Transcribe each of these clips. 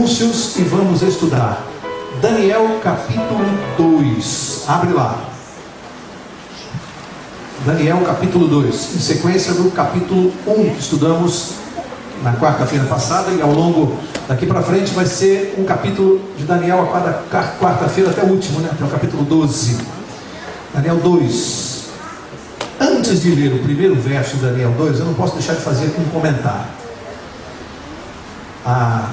anúncios e vamos estudar Daniel capítulo 2. Abre lá. Daniel capítulo 2, em sequência do capítulo 1 que estudamos na quarta-feira passada, e ao longo daqui para frente vai ser um capítulo de Daniel a cada quarta-feira até o último, né? Até o capítulo 12. Daniel 2. Antes de ler o primeiro verso de Daniel 2, eu não posso deixar de fazer um comentário. Há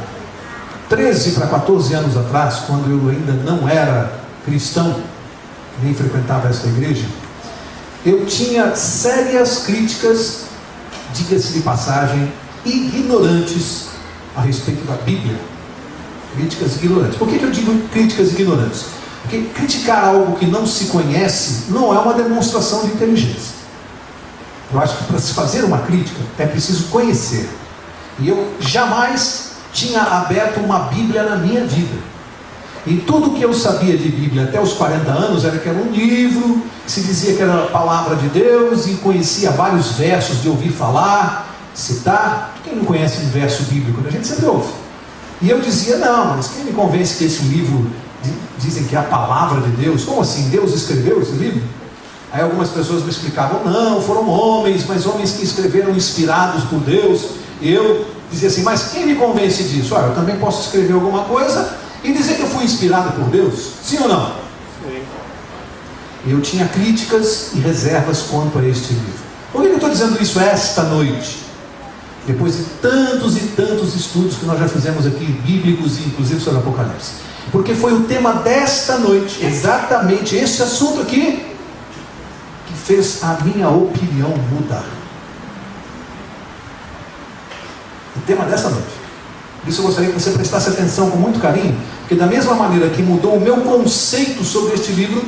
13 para 14 anos atrás, quando eu ainda não era cristão, nem frequentava essa igreja, eu tinha sérias críticas, diga-se de passagem, ignorantes a respeito da Bíblia. Críticas ignorantes. Por que eu digo críticas ignorantes? Porque criticar algo que não se conhece não é uma demonstração de inteligência. Eu acho que para se fazer uma crítica é preciso conhecer. E eu jamais tinha aberto uma Bíblia na minha vida. E tudo que eu sabia de Bíblia até os 40 anos era que era um livro, que se dizia que era a palavra de Deus, e conhecia vários versos de ouvir falar, citar. Quem não conhece um verso bíblico? A gente sempre ouve. E eu dizia, não, mas quem me convence que esse livro dizem que é a palavra de Deus? Como assim? Deus escreveu esse livro? Aí algumas pessoas me explicavam, não, foram homens, mas homens que escreveram inspirados por Deus. E eu dizia assim, mas quem me convence disso? Eu também posso escrever alguma coisa e dizer que eu fui inspirado por Deus? Sim ou não? Sim. Eu tinha críticas e reservas quanto a este livro. Por que eu estou dizendo isso esta noite? Depois de tantos e tantos estudos que nós já fizemos aqui, bíblicos e inclusive sobre Apocalipse. Porque foi o tema desta noite, exatamente esse assunto aqui, que fez a minha opinião mudar. O tema desta noite. Por isso eu gostaria que você prestasse atenção com muito carinho, porque da mesma maneira que mudou o meu conceito sobre este livro,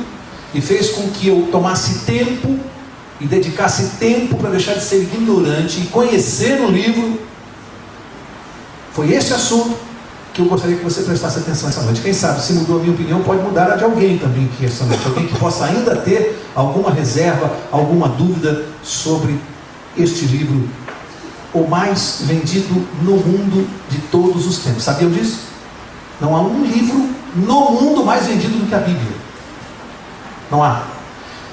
e fez com que eu tomasse tempo e dedicasse tempo para deixar de ser ignorante e conhecer o livro, foi este assunto que eu gostaria que você prestasse atenção essa noite. Quem sabe, se mudou a minha opinião, pode mudar a de alguém também aqui essa noite. Alguém que possa ainda ter alguma reserva, alguma dúvida sobre este livro, o mais vendido no mundo de todos os tempos. Sabiam disso? Não há um livro no mundo mais vendido do que a Bíblia. Não há.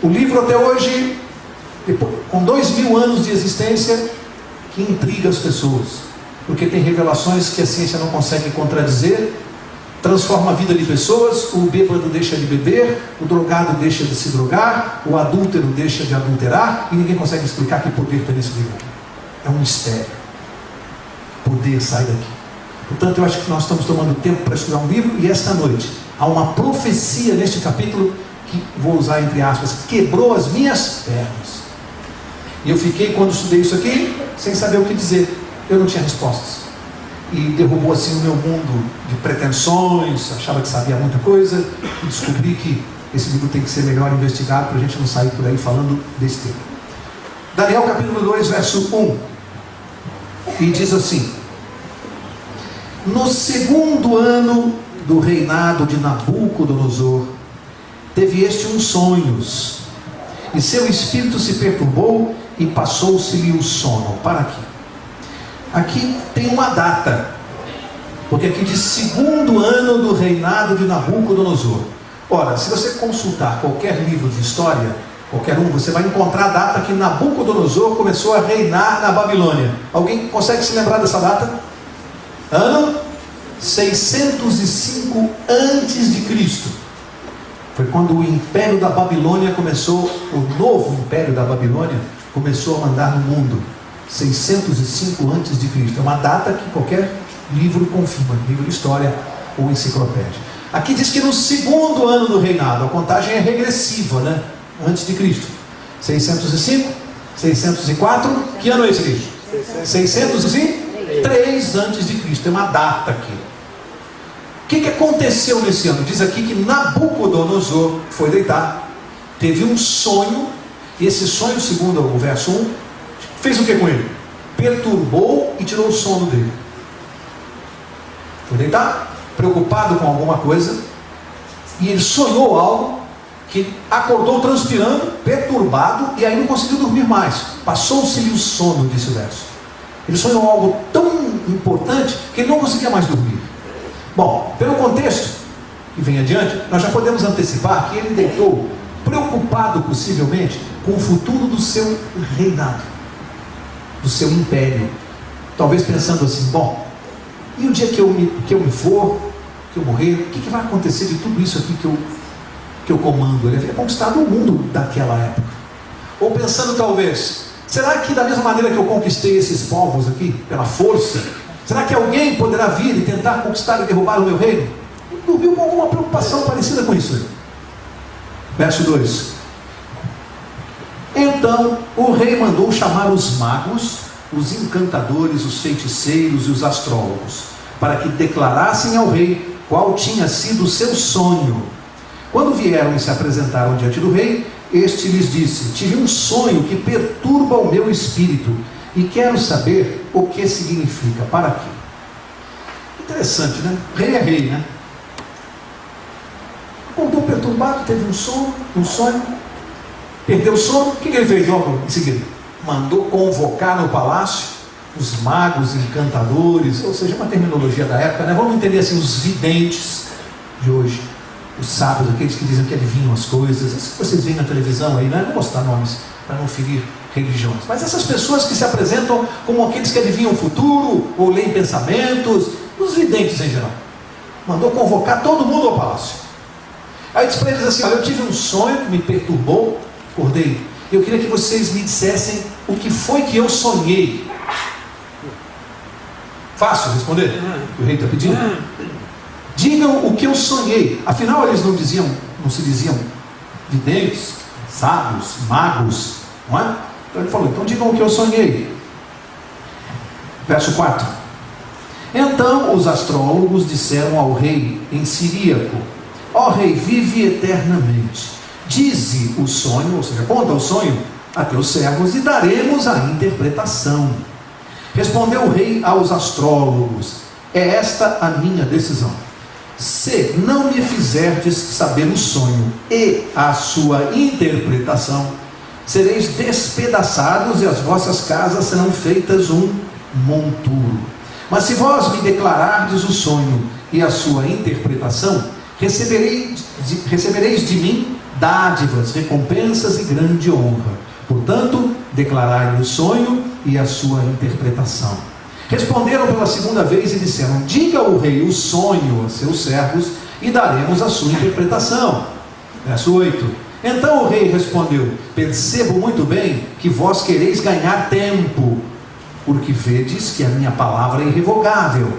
O livro até hoje, com 2000 anos de existência, que intriga as pessoas, porque tem revelações que a ciência não consegue contradizer, transforma a vida de pessoas. O bêbado deixa de beber, o drogado deixa de se drogar, o adúltero deixa de adulterar, e ninguém consegue explicar que poder tem nesse livro. É um mistério. Poder sai daqui. Portanto, eu acho que nós estamos tomando tempo para estudar um livro, e esta noite há uma profecia neste capítulo que, vou usar entre aspas, quebrou as minhas pernas. E eu fiquei, quando estudei isso aqui, sem saber o que dizer. Eu não tinha respostas. E derrubou assim o meu mundo de pretensões, achava que sabia muita coisa, e descobri que esse livro tem que ser melhor investigado para a gente não sair por aí falando desse tema. Daniel capítulo 2, verso 1. E diz assim: no segundo ano do reinado de Nabucodonosor, teve este uns sonhos, e seu espírito se perturbou, e passou-se-lhe o sono. Para aqui. Aqui tem uma data, porque aqui diz segundo ano do reinado de Nabucodonosor. Ora, se você consultar qualquer livro de história, qualquer um, você vai encontrar a data que Nabucodonosor começou a reinar na Babilônia. Alguém consegue se lembrar dessa data? Ano 605 antes de Cristo. Foi quando o Império da Babilônia começou, o novo Império da Babilônia começou a mandar no mundo. 605 antes de Cristo. É uma data que qualquer livro confirma, livro de história ou enciclopédia. Aqui diz que no segundo ano do reinado, a contagem é regressiva, né? Antes de Cristo. 605, 604, que ano é esse livro? 603 antes de Cristo. É uma data aqui. O que aconteceu nesse ano? Diz aqui que Nabucodonosor foi deitar, teve um sonho, e esse sonho, segundo o verso 1, fez o que com ele? Perturbou e tirou o sono dele. Foi deitar, preocupado com alguma coisa, e ele sonhou algo, que acordou transpirando, perturbado, e aí não conseguiu dormir mais. Passou-se-lhe o sono, disse o verso. Ele sonhou algo tão importante que ele não conseguia mais dormir. Bom, pelo contexto que vem adiante, nós já podemos antecipar que ele deitou, preocupado possivelmente com o futuro do seu reinado, do seu império. Talvez pensando assim, bom, e o dia que eu me for, que eu morrer, o que vai acontecer de tudo isso aqui que eu comando? Ele havia conquistado o mundo daquela época. Ou pensando talvez, será que da mesma maneira que eu conquistei esses povos aqui, pela força, será que alguém poderá vir e tentar conquistar e derrubar o meu reino? Ele dormiu com alguma preocupação parecida com isso. Verso 2. Então o rei mandou chamar os magos, os encantadores, os feiticeiros e os astrólogos, para que declarassem ao rei qual tinha sido o seu sonho. Quando vieram e se apresentaram diante do rei, este lhes disse: tive um sonho que perturba o meu espírito e quero saber o que significa. Para quê? Interessante, né? Rei é rei, né? Acordou perturbado, teve um sonho, perdeu o sono. O que ele fez logo em seguida? Mandou convocar no palácio os magos, encantadores, ou seja, uma terminologia da época, né? Vamos entender assim, os videntes de hoje, os sábios, aqueles que dizem que adivinham as coisas. Essas que vocês veem na televisão aí, né? Não vou mostrar nomes para não ferir religiões, mas essas pessoas que se apresentam como aqueles que adivinham o futuro ou leem pensamentos, os videntes em geral. Mandou convocar todo mundo ao palácio. Aí disse para eles assim: olha, eu tive um sonho que me perturbou, acordei, eu queria que vocês me dissessem o que foi que eu sonhei. Fácil responder? O rei está pedindo. Digam o que eu sonhei. Afinal eles não se diziam videntes, sábios, magos, não é? Então ele falou: então digam o que eu sonhei. Verso 4. Então os astrólogos disseram ao rei em siríaco: ó rei, vive eternamente, dize o sonho, ou seja, conta o sonho a teus servos e daremos a interpretação. Respondeu o rei aos astrólogos: é esta a minha decisão. Se não me fizerdes saber o sonho e a sua interpretação, sereis despedaçados e as vossas casas serão feitas um monturo. Mas se vós me declarardes o sonho e a sua interpretação, recebereis de mim dádivas, recompensas e grande honra. Portanto, declarai-me o sonho e a sua interpretação. Responderam pela segunda vez e disseram: diga ao rei o sonho a seus servos e daremos a sua interpretação. Verso 8. Então o rei respondeu: percebo muito bem que vós quereis ganhar tempo, porque vedes que a minha palavra é irrevogável.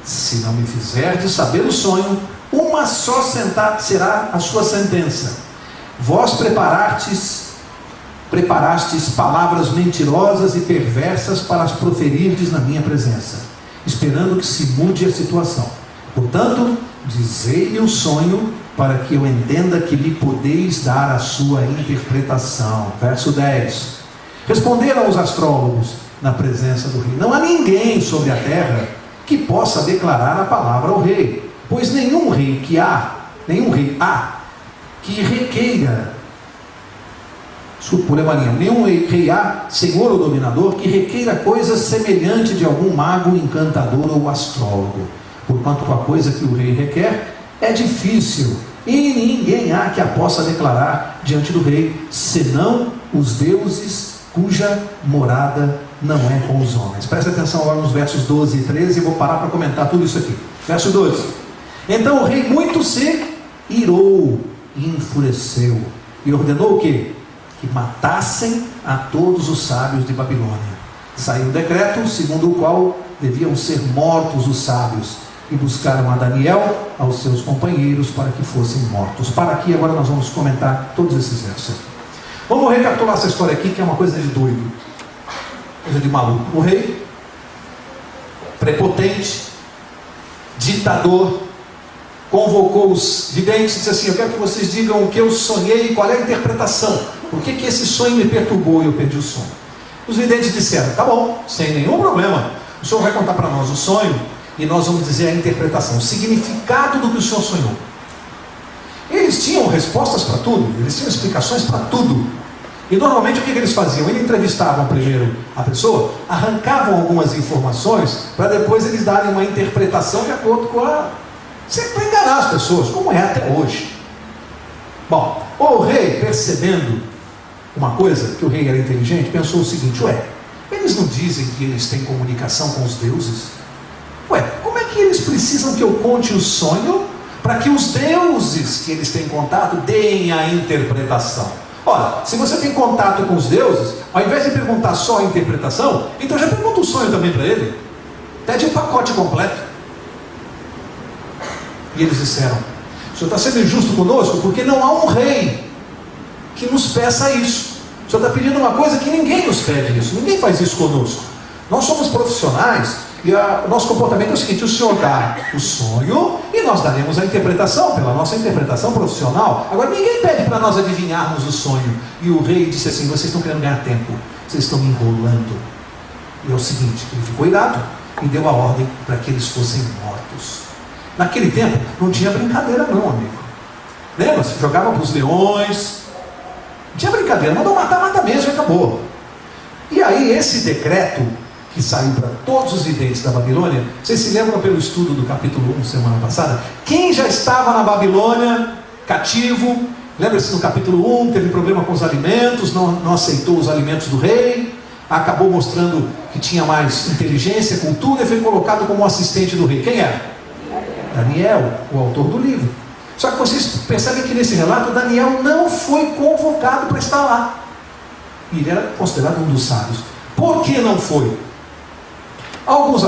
Se não me fizerdes saber o sonho, uma só será a sua sentença. Vós preparastes palavras mentirosas e perversas para as proferirdes na minha presença, esperando que se mude a situação. Portanto, dizei-me o sonho, para que eu entenda que lhe podeis dar a sua interpretação. Verso 10. Responderam os astrólogos na presença do rei: não há ninguém sobre a terra que possa declarar a palavra ao rei, pois nenhum rei há que requeira, nenhum rei há, senhor ou dominador, que requeira coisa semelhante de algum mago, encantador ou astrólogo, porquanto a coisa que o rei requer é difícil, e ninguém há que a possa declarar diante do rei, senão os deuses cuja morada não é com os homens. Presta atenção agora nos versos 12 e 13, e vou parar para comentar tudo isso aqui. Verso 12. Então o rei muito se irou e enfureceu, e ordenou o quê? Que matassem a todos os sábios de Babilônia. Saiu um decreto segundo o qual deviam ser mortos os sábios, e buscaram a Daniel, aos seus companheiros, para que fossem mortos. Para aqui, agora nós vamos comentar todos esses versos. Vamos recapitular essa história aqui, que é uma coisa de doido, coisa de maluco. O rei, prepotente, ditador, convocou os videntes e disse assim: eu quero que vocês digam o que eu sonhei e qual é a interpretação. Por que esse sonho me perturbou e eu perdi o sono? Os videntes disseram: tá bom, sem nenhum problema, o senhor vai contar para nós o sonho e nós vamos dizer a interpretação, o significado do que o senhor sonhou. Eles tinham respostas para tudo, eles tinham explicações para tudo. E normalmente o que eles faziam? Eles entrevistavam primeiro a pessoa, arrancavam algumas informações para depois eles darem uma interpretação de acordo com sempre para enganar as pessoas, como é até hoje. Bom, o rei, percebendo uma coisa, que o rei era inteligente, pensou o seguinte: ué, eles não dizem que eles têm comunicação com os deuses? Ué, como é que eles precisam que eu conte o sonho para que os deuses que eles têm contato deem a interpretação? Ora, se você tem contato com os deuses, ao invés de perguntar só a interpretação, então já pergunta o sonho também para ele. Pede o pacote completo. E eles disseram: o senhor está sendo injusto conosco, porque não há um rei que nos peça isso. O senhor está pedindo uma coisa que ninguém nos pede isso, ninguém faz isso conosco. Nós somos profissionais e o nosso comportamento é o seguinte: o senhor dá o sonho e nós daremos a interpretação pela nossa interpretação profissional. Agora ninguém pede para nós adivinharmos o sonho. E o rei disse assim: vocês estão querendo ganhar tempo, vocês estão me enrolando. E é o seguinte, ele ficou irado e deu a ordem para que eles fossem mortos. Naquele tempo não tinha brincadeira não, amigo. Lembra-se? Jogava para os leões, não tinha brincadeira, mandou matar, mata mesmo e acabou. E aí esse decreto que saiu para todos os videntes da Babilônia, vocês se lembram pelo estudo do capítulo 1 semana passada? Quem já estava na Babilônia, cativo, lembra-se no capítulo 1, teve problema com os alimentos, não aceitou os alimentos do rei, acabou mostrando que tinha mais inteligência, cultura, e foi colocado como assistente do rei. Quem era? Daniel, o autor do livro. Só que vocês percebem que nesse relato Daniel não foi convocado para estar lá. E ele era considerado um dos sábios. Por que não foi?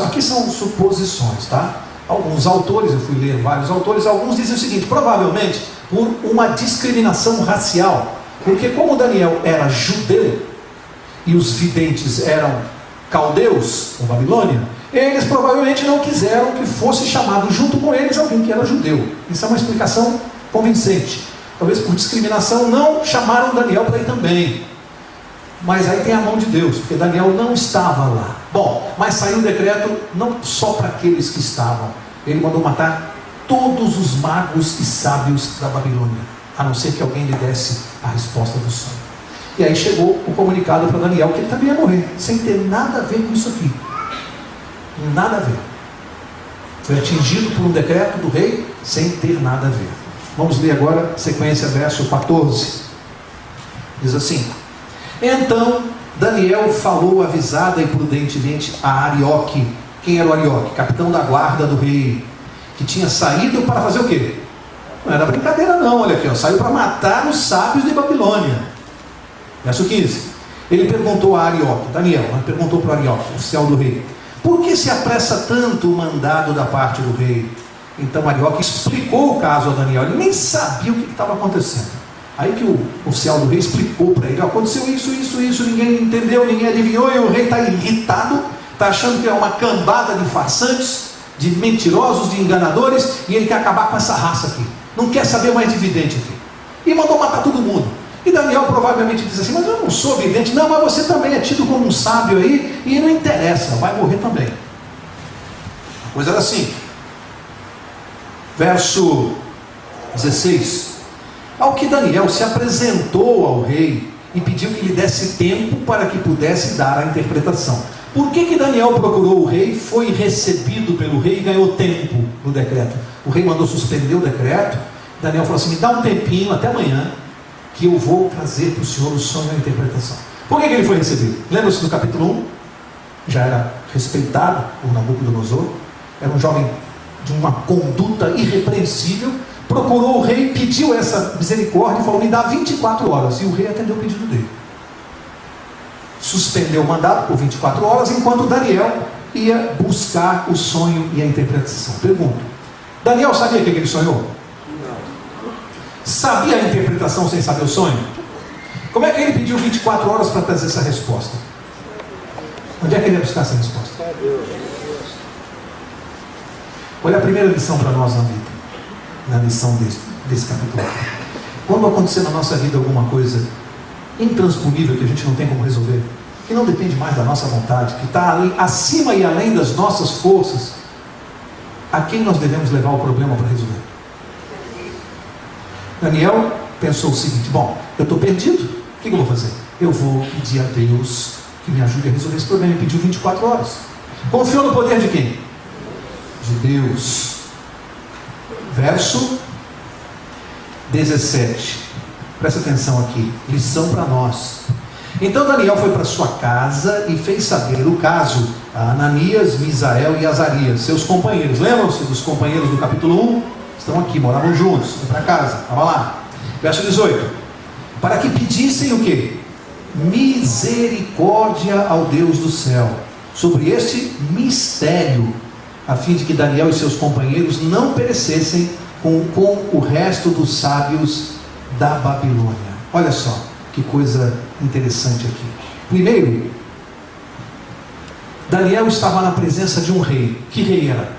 Aqui são suposições, tá? Alguns autores, eu fui ler vários autores, alguns dizem o seguinte: provavelmente por uma discriminação racial, porque como Daniel era judeu e os videntes eram caldeus, ou Babilônia, eles provavelmente não quiseram que fosse chamado junto com eles alguém que era judeu. Isso é uma explicação convincente. Talvez por discriminação não chamaram Daniel para ir também. Mas aí tem a mão de Deus, porque Daniel não estava lá. Bom, mas saiu um decreto não só para aqueles que estavam. Ele mandou matar todos os magos e sábios da Babilônia, a não ser que alguém lhe desse a resposta do sonho. E aí chegou o comunicado para Daniel que ele também ia morrer, sem ter nada a ver com isso aqui. Nada a ver. Foi atingido por um decreto do rei sem ter nada a ver. Vamos ler agora, sequência, verso 14. Diz assim: então Daniel falou avisada e prudentemente a Arioque. Quem era o Arioque? Capitão da guarda do rei, que tinha saído para fazer o quê? Não era brincadeira não, olha aqui, saiu para matar os sábios de Babilônia. Verso 15. Ele perguntou a Arioque, Daniel perguntou para o Arioque, oficial do rei: por que se apressa tanto o mandado da parte do rei? Então Arioque explicou o caso a Daniel. Ele nem sabia o que estava acontecendo. Aí que o oficial do rei explicou para ele: aconteceu isso, ninguém entendeu, ninguém adivinhou, e o rei está irritado, está achando que é uma cambada de farsantes, de mentirosos, de enganadores, e ele quer acabar com essa raça aqui, não quer saber mais de vidente aqui, e mandou matar todo mundo. E Daniel provavelmente diz assim: mas eu não sou vidente. Não, mas você também é tido como um sábio aí, e não interessa, vai morrer também. A coisa era assim. Verso 16. Ao que Daniel se apresentou ao rei e pediu que lhe desse tempo para que pudesse dar a interpretação. Por que Daniel procurou o rei, foi recebido pelo rei e ganhou tempo no decreto? O rei mandou suspender o decreto. Daniel falou assim: me dá um tempinho até amanhã, que eu vou trazer para o senhor o sonho e a interpretação. Por que ele foi recebido? Lembra-se do capítulo 1? Já era respeitado por Nabucodonosor, era um jovem de uma conduta irrepreensível, procurou o rei, pediu essa misericórdia e falou: me dá 24 horas, e o rei atendeu o pedido dele. Suspendeu o mandato por 24 horas, enquanto Daniel ia buscar o sonho e a interpretação. Pergunto: Daniel sabia o que ele sonhou? Sabia a interpretação sem saber o sonho? Como é que ele pediu 24 horas para trazer essa resposta? Onde é que ele ia buscar essa resposta? Olha a primeira lição para nós na vida, na lição desse capítulo. Quando acontecer na nossa vida alguma coisa intransponível que a gente não tem como resolver, que não depende mais da nossa vontade, que está acima e além das nossas forças, a quem nós devemos levar o problema para resolver? Daniel pensou o seguinte: bom, eu estou perdido, o que eu vou fazer? Eu vou pedir a Deus que me ajude a resolver esse problema. Ele pediu 24 horas. Confiou no poder de quem? De Deus. verso 17. Presta atenção aqui, lição para nós. Então Daniel foi para sua casa e fez saber o caso a Ananias, Misael e Azarias, seus companheiros. Lembram-se dos companheiros do capítulo 1? Estão aqui, moravam juntos, foi para casa, estava lá. Verso 18. Para que pedissem o quê? Misericórdia ao Deus do céu sobre este mistério, a fim de que Daniel e seus companheiros não perecessem com o resto dos sábios da Babilônia. Olha só que coisa interessante aqui. Primeiro, Daniel estava na presença de um rei. Que rei era?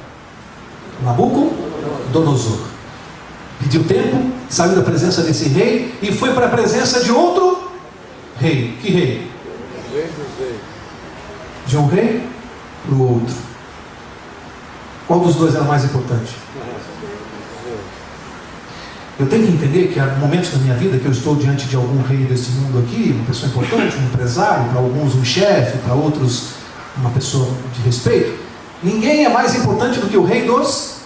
Nabucodonosor. Pediu tempo, saiu da presença desse rei e foi para a presença de outro rei. Que rei? De um rei para o outro. Qual dos dois era mais importante? Eu tenho que entender que há momentos na minha vida que eu estou diante de algum rei desse mundo aqui, uma pessoa importante, um empresário, para alguns um chefe, para outros uma pessoa de respeito. Ninguém é mais importante do que o rei dos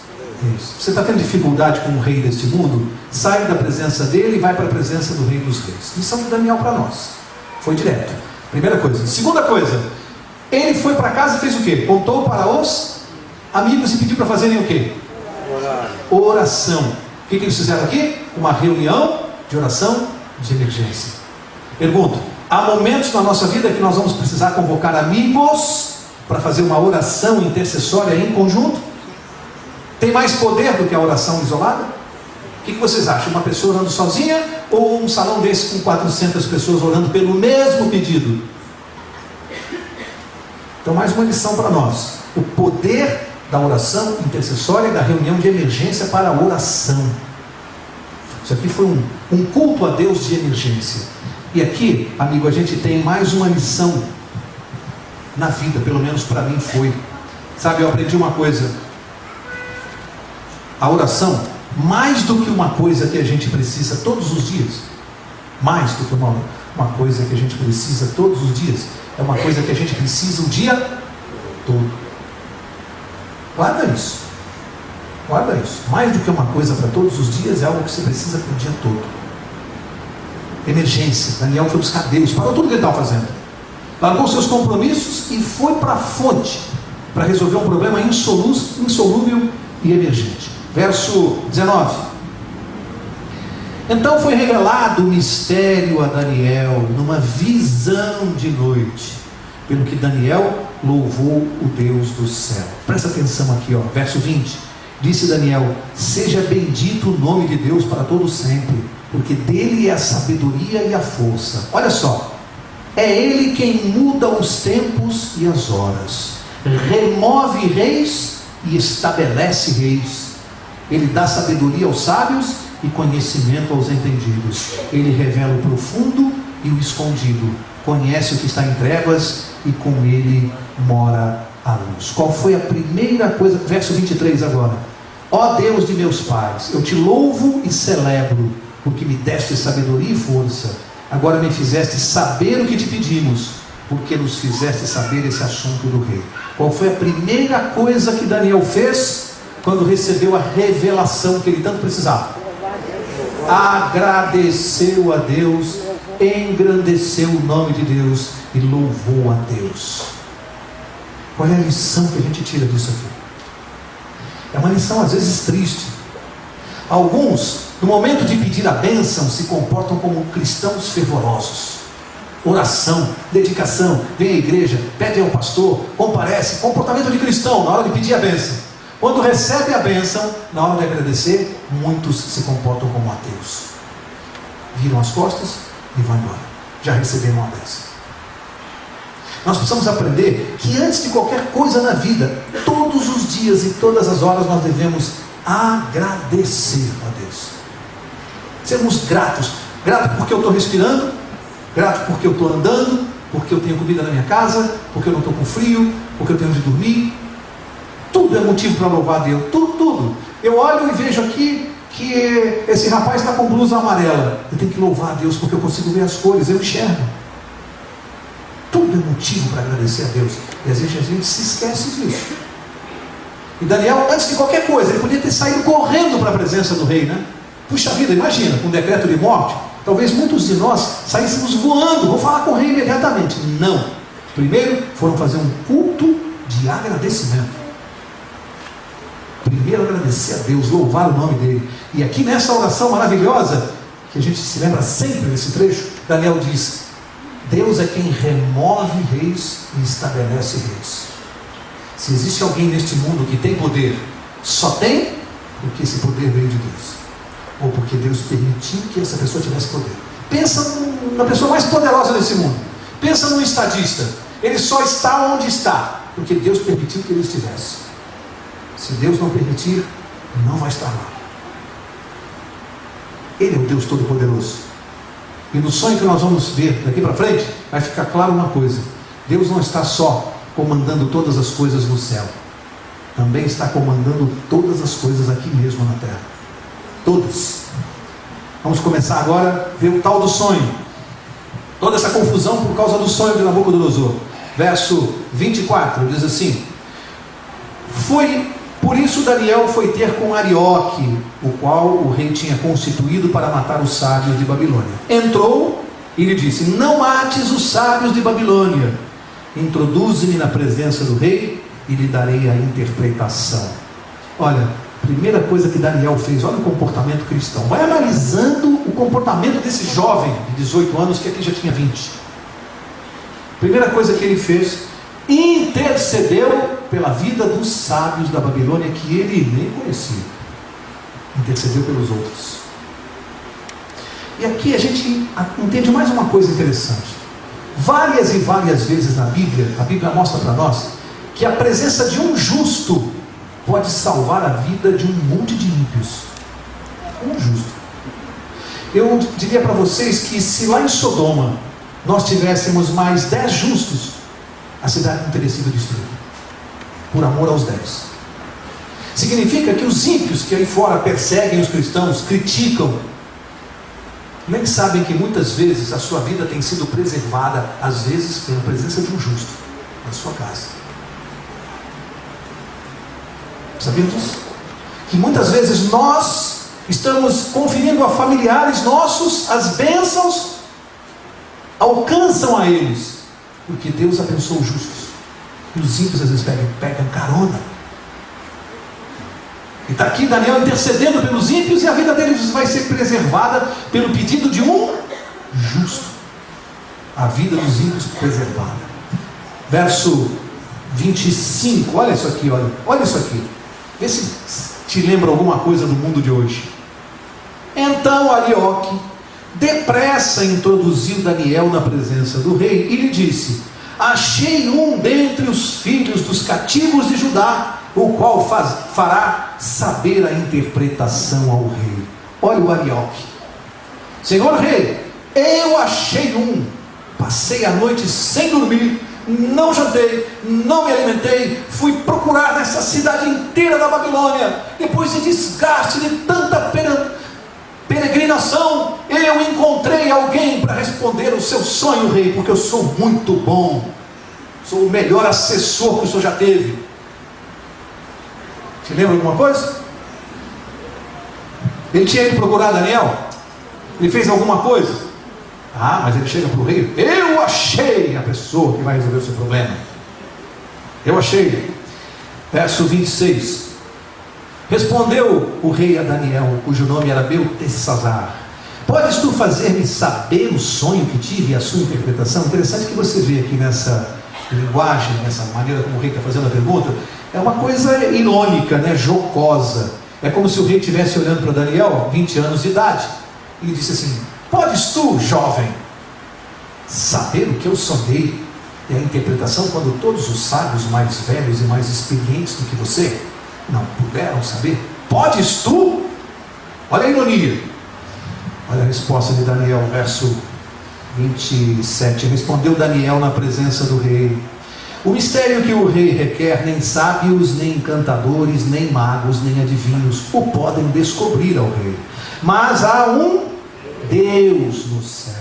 reis. Você está tendo dificuldade com o rei deste mundo? Sai da presença dele e vai para a presença do rei dos reis. Missão de Daniel para nós. Foi direto. Primeira coisa. Segunda coisa. Ele foi para casa e fez o quê? Contou para os amigos e pediu para fazerem o quê? Oração. O que eles fizeram aqui? Uma reunião de oração de emergência. Pergunto, há momentos na nossa vida que nós vamos precisar convocar amigos para fazer uma oração intercessória em conjunto? Tem mais poder do que a oração isolada? O que vocês acham? Uma pessoa orando sozinha ou um salão desse com 400 pessoas orando pelo mesmo pedido? Então, mais uma lição para nós. O poder da oração intercessória e da reunião de emergência para a oração. Isso aqui foi um culto a Deus de emergência. E aqui, amigo, a gente tem mais uma lição na vida, pelo menos para mim foi. Sabe, eu aprendi uma coisa. A oração, mais do que uma coisa que a gente precisa todos os dias, mais do que uma coisa que a gente precisa todos os dias, é uma coisa que a gente precisa o dia todo. Guarda isso. Guarda isso. Mais do que uma coisa para todos os dias, é algo que você precisa para o dia todo. Emergência. Daniel foi buscar Deus, parou tudo que ele estava fazendo, largou seus compromissos e foi para a fonte para resolver um problema insolúvel e emergente. Verso 19. Então foi revelado o mistério a Daniel numa visão de noite, pelo que Daniel louvou o Deus do céu. Presta atenção aqui, ó, verso 20. Disse Daniel: seja bendito o nome de Deus para todo sempre, porque dele é a sabedoria e a força. Olha só, é ele quem muda os tempos e as horas, remove reis e estabelece reis. Ele dá sabedoria aos sábios e conhecimento aos entendidos. Ele revela o profundo e o escondido, conhece o que está em trevas e com ele mora a luz. Qual foi a primeira coisa? Verso 23 agora. Ó Deus de meus pais, eu te louvo e celebro, porque me deste sabedoria e força. Agora me fizeste saber o que te pedimos, porque nos fizeste saber esse assunto do rei. Qual foi a primeira coisa que Daniel fez quando recebeu a revelação que ele tanto precisava? Agradeceu a Deus, engrandeceu o nome de Deus e louvou a Deus. Qual é a lição que a gente tira disso aqui? É uma lição às vezes triste. Alguns, no momento de pedir a bênção, se comportam como cristãos fervorosos. Oração, dedicação, vem à igreja, pede ao pastor, comparece, comportamento de cristão na hora de pedir a bênção. Quando recebe a bênção, na hora de agradecer, muitos se comportam como ateus. Viram as costas e vão embora. Já receberam a bênção. Nós precisamos aprender que antes de qualquer coisa na vida, todos os dias e todas as horas, nós devemos agradecer a Deus. Sermos gratos. Grato porque eu estou respirando, grato porque eu estou andando, porque eu tenho comida na minha casa, porque eu não estou com frio, porque eu tenho onde dormir. Tudo é motivo para louvar a Deus. Tudo. Eu olho e vejo aqui que esse rapaz está com blusa amarela. Eu tenho que louvar a Deus porque eu consigo ver as cores, eu enxergo. Tudo é motivo para agradecer a Deus. E às vezes a gente se esquece disso. E Daniel, antes de qualquer coisa, ele podia ter saído correndo para a presença do rei, né? Puxa vida, imagina, com um decreto de morte, talvez muitos de nós saíssemos voando, vou falar com o rei imediatamente. Não. Primeiro foram fazer um culto de agradecimento. Primeiro agradecer a Deus, louvar o nome dele. E aqui nessa oração maravilhosa, que a gente se lembra sempre nesse trecho, Daniel diz: Deus é quem remove reis e estabelece reis. Se existe alguém neste mundo que tem poder, só tem porque esse poder veio de Deus, ou porque Deus permitiu que essa pessoa tivesse poder. Pensa na pessoa mais poderosa desse mundo. Pensa num estadista. Ele só está onde está porque Deus permitiu que ele estivesse. Se Deus não permitir, não vai estar lá. Ele é o Deus Todo-Poderoso. E no sonho que nós vamos ver daqui para frente, vai ficar claro uma coisa: Deus não está só comandando todas as coisas no céu, também está comandando todas as coisas aqui mesmo na terra. Todas. Vamos começar agora a ver o tal do sonho. Toda essa confusão por causa do sonho de Nabucodonosor. Verso 24 diz assim: por isso Daniel foi ter com Arioque, o qual o rei tinha constituído para matar os sábios de Babilônia. Entrou e lhe disse: não mates os sábios de Babilônia, introduze-me na presença do rei e lhe darei a interpretação. Olha, primeira coisa que Daniel fez, olha o comportamento cristão. Vai analisando o comportamento desse jovem de 18 anos, que aqui já tinha 20. Primeira coisa que ele fez: intercedeu pela vida dos sábios da Babilônia, que ele nem conhecia. Intercedeu pelos outros. E aqui a gente entende mais uma coisa interessante. Várias e várias vezes na Bíblia, a Bíblia mostra para nós que a presença de um justo pode salvar a vida de um monte de ímpios. Um justo. Eu diria para vocês que se lá em Sodoma nós tivéssemos mais 10 justos, a cidade não teria sido destruída, por amor aos 10. Significa que os ímpios que aí fora perseguem os cristãos, criticam, nem sabem que muitas vezes a sua vida tem sido preservada, às vezes pela presença de um justo na sua casa. Sabiam disso? Que muitas vezes nós estamos conferindo a familiares nossos as bênçãos, alcançam a eles, porque Deus abençoa os justos. E os ímpios às vezes pegam carona. E está aqui Daniel intercedendo pelos ímpios, e a vida deles vai ser preservada pelo pedido de um justo. A vida dos ímpios preservada. Verso 25, olha isso aqui, olha isso aqui. Vê se te lembra alguma coisa do mundo de hoje. Então Arioque depressa introduziu Daniel na presença do rei e lhe disse: achei um dentre os filhos dos cativos de Judá, o qual fará saber a interpretação ao rei. Olha o Arioque: Senhor rei, eu achei um, passei a noite sem dormir, não jantei, não me alimentei, fui procurar nessa cidade inteira da Babilônia, depois de desgaste de tanta peregrinação, eu encontrei alguém para responder o seu sonho, rei, porque eu sou muito bom, sou o melhor assessor que o senhor já teve. Você lembra alguma coisa? Ele tinha ido procurar Daniel? Ele fez alguma coisa? Ah, mas ele chega para o rei: eu achei a pessoa que vai resolver o seu problema. Eu achei. Verso 26. Respondeu o rei a Daniel, cujo nome era Beltesazar: podes tu fazer-me saber o sonho que tive e a sua interpretação? Interessante que você vê aqui nessa linguagem, nessa maneira como o rei está fazendo a pergunta, é uma coisa irônica, né? Jocosa. É como se o rei estivesse olhando para Daniel, 20 anos de idade, e disse assim: podes tu, jovem, saber o que eu sonhei e a interpretação, quando todos os sábios mais velhos e mais experientes do que você não puderam saber? Podes tu? Olha a ironia. Olha a resposta de Daniel, verso 27. Respondeu Daniel na presença do rei: o mistério que o rei requer, nem sábios, nem encantadores, nem magos, nem adivinhos o podem descobrir ao rei, mas há um Deus no céu,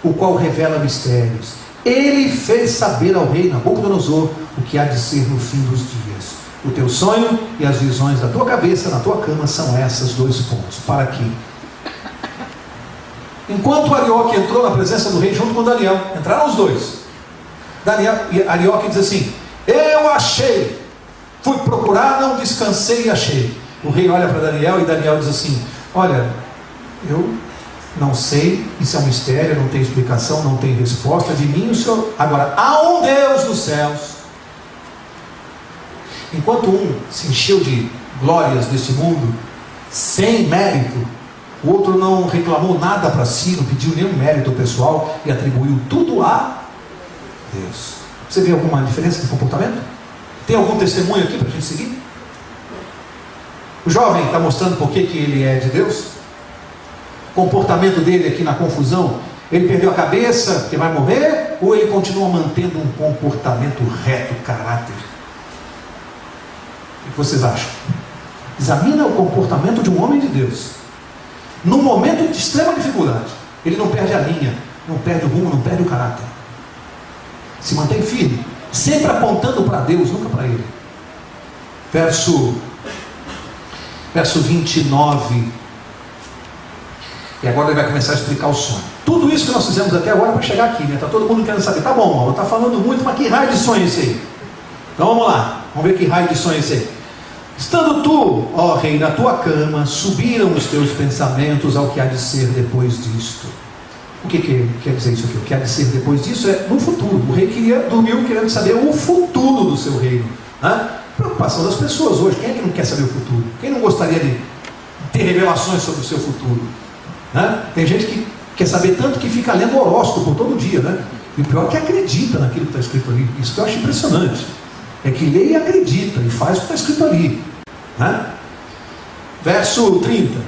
o qual revela mistérios. Ele fez saber ao rei Nabucodonosor o que há de ser no fim dos dias. O teu sonho e as visões da tua cabeça, na tua cama, são esses dois pontos. Para aqui. Enquanto Arioque entrou na presença do rei junto com Daniel, entraram os dois. Arioque diz assim: eu achei, fui procurar, não descansei e achei. O rei olha para Daniel e Daniel diz assim: olha, eu não sei, isso é um mistério, não tem explicação, não tem resposta de mim, o senhor. Agora, há um Deus nos céus. Enquanto um se encheu de glórias deste mundo, sem mérito, o outro não reclamou nada para si, não pediu nenhum mérito pessoal e atribuiu tudo a Deus. Você vê alguma diferença de comportamento? Tem algum testemunho aqui para a gente seguir? O jovem está mostrando por que ele é de Deus? O comportamento dele aqui na confusão, ele perdeu a cabeça, que vai morrer, ou ele continua mantendo um comportamento reto, caráter? O que vocês acham? Examina o comportamento de um homem de Deus. No momento de extrema dificuldade, ele não perde a linha, não perde o rumo, não perde o caráter. Se mantém firme, sempre apontando para Deus, nunca para ele. Verso 29. E agora ele vai começar a explicar o sonho. Tudo isso que nós fizemos até agora para chegar aqui, né? Está todo mundo querendo saber. Tá bom, Mauro, está falando muito, mas que raio de sonho é esse aí? Então vamos lá, vamos ver que raio de sonho é esse aí. Estando tu, ó rei, na tua cama, subiram os teus pensamentos ao que há de ser depois disto. O que quer dizer isso aqui? O que há de ser depois disso é no futuro. O rei dormiu querendo saber o futuro do seu reino, né? Preocupação das pessoas hoje. Quem é que não quer saber o futuro? Quem não gostaria de ter revelações sobre o seu futuro, né? Tem gente que quer saber tanto que fica lendo horóscopo todo dia, né? E o pior é que acredita naquilo que está escrito ali. Isso que eu acho impressionante. É que lê e acredita e faz o que está escrito ali, né? Verso 30.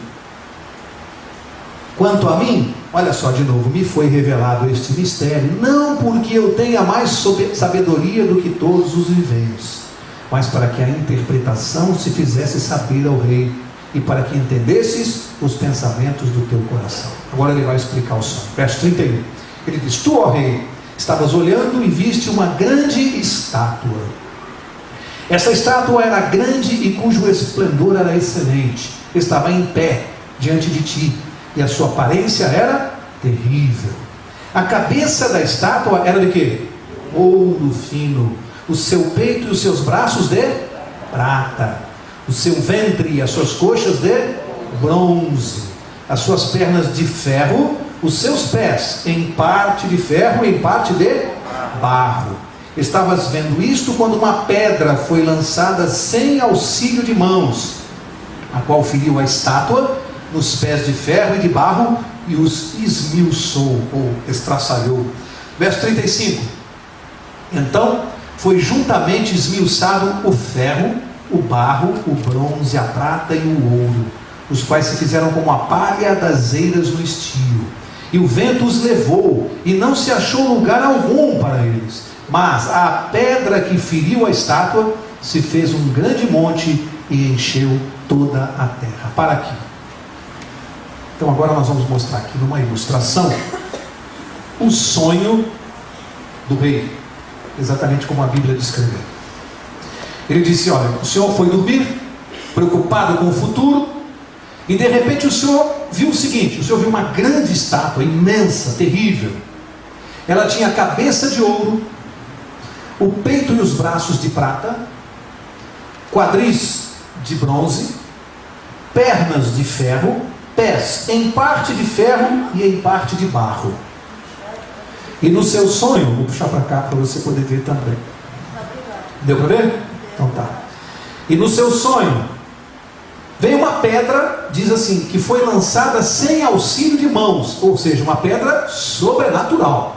Quanto a mim, olha só de novo, me foi revelado este mistério, não porque eu tenha mais sabedoria do que todos os viventes, mas para que a interpretação se fizesse saber ao rei, e para que entendesses os pensamentos do teu coração. Agora ele vai explicar o sonho. Verso 31. Ele diz: tu, ó rei, estavas olhando e viste uma grande estátua. Essa estátua era grande e cujo esplendor era excelente. Estava em pé diante de ti, e a sua aparência era terrível. A cabeça da estátua era de quê? Ouro fino. O seu peito e os seus braços de prata. O seu ventre e as suas coxas de bronze. As suas pernas de ferro. Os seus pés em parte de ferro e em parte de barro. Estavas vendo isto quando uma pedra foi lançada sem auxílio de mãos, a qual feriu a estátua nos pés de ferro e de barro e os esmiuçou ou estraçalhou. Verso 35. Então foi juntamente esmiuçado o ferro, o barro, o bronze, a prata e o ouro, os quais se fizeram como a palha das eiras no estio. E o vento os levou, e não se achou lugar algum para eles. Mas a pedra que feriu a estátua se fez um grande monte e encheu toda a terra. Para aqui. Então agora nós vamos mostrar aqui numa ilustração o sonho do rei, exatamente como a Bíblia descreveu. Ele disse: olha, o senhor foi dormir, preocupado com o futuro, e de repente o senhor viu o seguinte: o senhor viu uma grande estátua, imensa, terrível. Ela tinha a cabeça de ouro, o peito e os braços de prata, quadris de bronze, pernas de ferro, pés em parte de ferro e em parte de barro. E no seu sonho, vou puxar para cá para você poder ver também. Deu para ver? Então tá. E no seu sonho veio uma pedra, diz assim, que foi lançada sem auxílio de mãos, ou seja, uma pedra sobrenatural.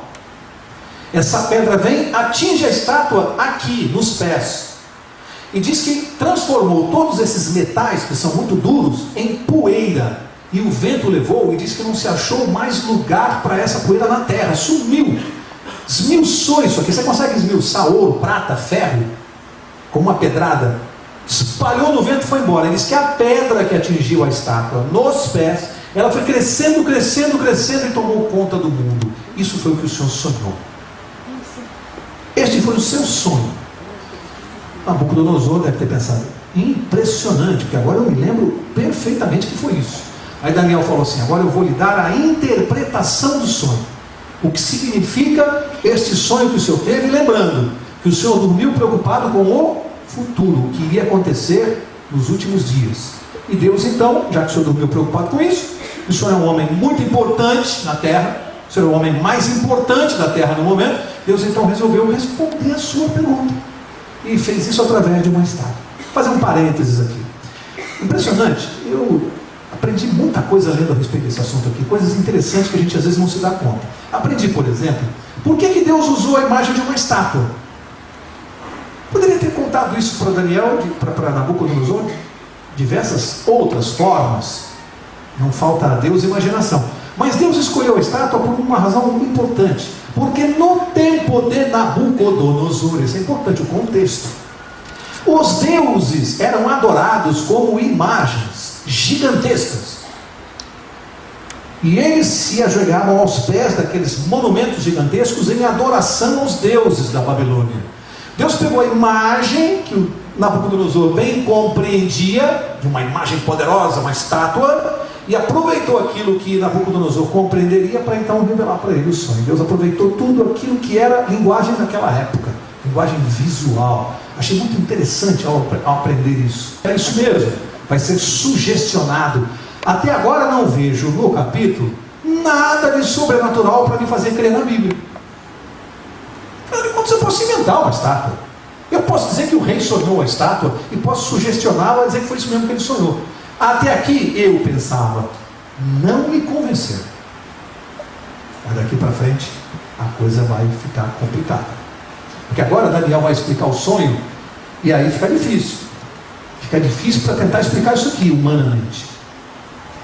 Essa pedra vem, atinge a estátua aqui, nos pés, e diz que transformou todos esses metais, que são muito duros, em poeira, e o vento levou, e diz que não se achou mais lugar para essa poeira na terra, sumiu, esmiuçou isso aqui. Você consegue esmiuçar ouro, prata, ferro, com uma pedrada? Espalhou no vento e foi embora. Ele diz que a pedra que atingiu a estátua nos pés, ela foi crescendo, crescendo, crescendo e tomou conta do mundo. Isso foi o que o Senhor sonhou. Este foi o seu sonho. Nabucodonosor deve ter pensado, impressionante, porque agora eu me lembro perfeitamente que foi isso. Aí Daniel falou assim, agora eu vou lhe dar a interpretação do sonho. O que significa este sonho que o senhor teve, lembrando que o senhor dormiu preocupado com o futuro, o que iria acontecer nos últimos dias. E Deus então, já que o senhor dormiu preocupado com isso, o senhor é um homem muito importante na terra, o senhor é o homem mais importante da terra no momento, Deus então resolveu responder a sua pergunta. E fez isso através de uma estátua. Vou fazer um parênteses aqui. Impressionante, eu aprendi muita coisa lendo a respeito desse assunto aqui, coisas interessantes que a gente às vezes não se dá conta. Aprendi, por exemplo, por que Deus usou a imagem de uma estátua? Poderia ter contado isso para Daniel, para Nabucodonosor, de diversas outras formas. Não falta a Deus imaginação. Mas Deus escolheu a estátua por uma razão importante. Porque no tempo de Nabucodonosor, isso é importante, o contexto, os deuses eram adorados como imagens gigantescas. E eles se ajoelhavam aos pés daqueles monumentos gigantescos em adoração aos deuses da Babilônia. Deus pegou a imagem que o Nabucodonosor bem compreendia, de uma imagem poderosa, uma estátua, e aproveitou aquilo que Nabucodonosor compreenderia para então revelar para ele o sonho. Deus aproveitou tudo aquilo que era linguagem naquela época, linguagem visual. Achei muito interessante ao aprender isso. É isso mesmo, vai ser sugestionado. Até agora não vejo no capítulo nada de sobrenatural para me fazer crer na Bíblia. Afinal de contas, eu posso inventar uma estátua. Eu posso dizer que o rei sonhou a estátua e posso sugestioná-lo a dizer que foi isso mesmo que ele sonhou. Até aqui eu pensava, não me convenceu. Mas daqui para frente a coisa vai ficar complicada. Porque agora Daniel vai explicar o sonho e aí fica difícil. Fica difícil para tentar explicar isso aqui humanamente.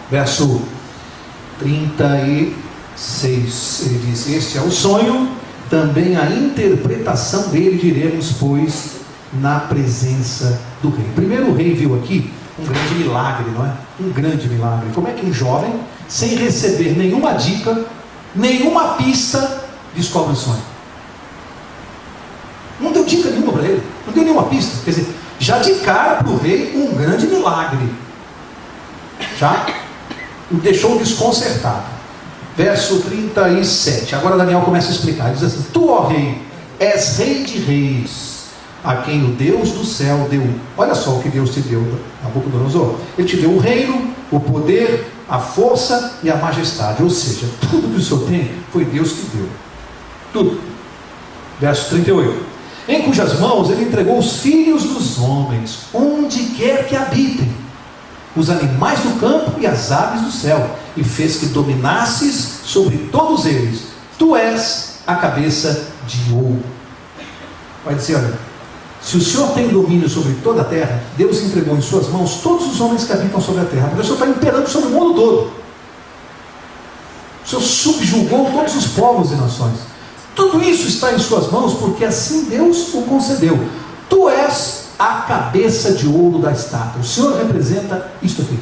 Verso 36, ele diz, este é o sonho, também a interpretação dele diremos, pois, na presença do rei. Primeiro o rei viu aqui um grande milagre, não é? Um grande milagre. Como é que um jovem, sem receber nenhuma dica, nenhuma pista, descobre o sonho? Não deu dica nenhuma para ele, não deu nenhuma pista. Quer dizer, já de cara para o rei, um grande milagre. Já o deixou desconcertado. Verso 37. Agora Daniel começa a explicar. Ele diz assim: tu, ó rei, és rei de reis, a quem o Deus do céu deu. Olha só o que Deus te deu, Nabucodonosor. Ele te deu o reino, o poder, a força e a majestade. Ou seja, tudo que o Senhor tem foi Deus que deu. Tudo. Verso 38. Em cujas mãos ele entregou os filhos dos homens, onde quer que habitem, os animais do campo e as aves do céu, e fez que dominasses sobre todos eles. Tu és a cabeça de ouro. Vai dizer, olha, se o Senhor tem domínio sobre toda a terra, Deus entregou em suas mãos todos os homens que habitam sobre a terra, porque o Senhor está imperando sobre o mundo todo. O Senhor subjugou todos os povos e nações. Tudo isso está em suas mãos, porque assim Deus o concedeu. Tu és a cabeça de ouro da estátua. O Senhor representa isto aqui,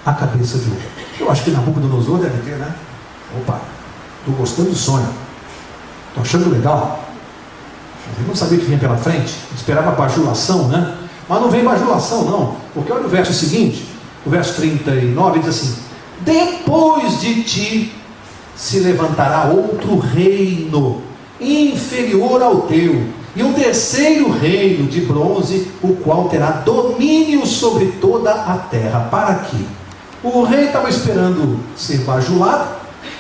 a cabeça de ouro. Eu acho que Nabucodonosor deve ter, né? Opa, estou gostando do sonho, estou achando legal. Eu não sabia o que vinha pela frente, esperava bajulação, né? Mas não vem bajulação não, porque olha o verso seguinte, o verso 39 diz assim: depois de ti se levantará outro reino inferior ao teu, e um terceiro reino de bronze, o qual terá domínio sobre toda a terra. Para quê? O rei estava esperando ser bajulado,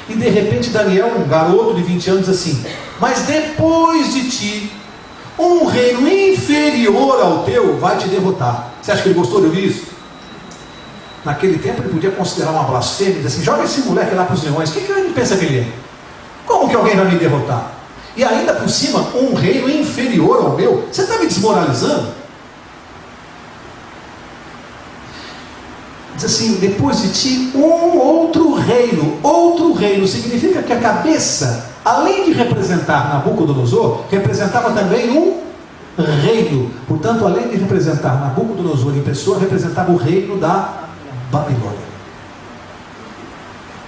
e de repente Daniel, um garoto de 20 anos, diz assim: mas depois de ti um reino inferior ao teu vai te derrotar. Você acha que ele gostou de ouvir isso? Naquele tempo ele podia considerar uma blasfêmia, dizer assim: joga esse moleque lá para os leões. O que ele pensa que ele é? Como que alguém vai me derrotar? E ainda por cima, um reino inferior ao meu? Você está me desmoralizando? Diz assim: depois de ti um outro reino. Outro reino significa que a cabeça, além de representar Nabucodonosor, representava também um reino. Portanto, além de representar Nabucodonosor em pessoa, representava o reino da Babilônia.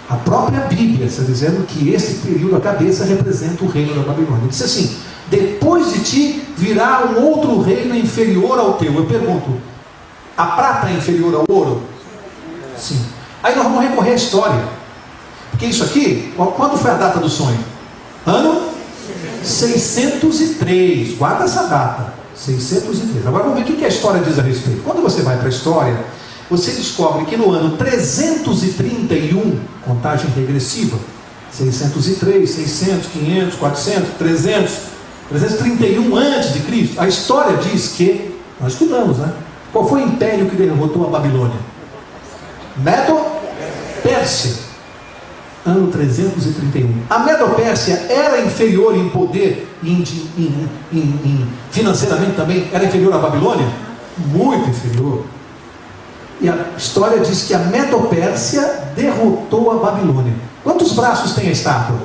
A própria Bíblia está dizendo que esse período, a cabeça, representa o reino da Babilônia. Ele disse assim: depois de ti virá um outro reino inferior ao teu. Eu pergunto, a prata é inferior ao ouro? Sim. Aí nós vamos recorrer à história, porque isso aqui, quando foi a data do sonho? Ano 603, guarda essa data, 603. Agora vamos ver o que a história diz a respeito. Quando você vai para a história, você descobre que no ano 331, contagem regressiva, 603, 600, 500, 400, 300, 331 antes de Cristo, a história diz que, nós estudamos, né? Qual foi o império que derrotou a Babilônia? Medo-Pérsia. Ano 331. A Medo-Pérsia era inferior em poder e financeiramente também? Era inferior à Babilônia? Muito inferior. E a história diz que a Medo-Pérsia derrotou a Babilônia. Quantos braços tem a estátua?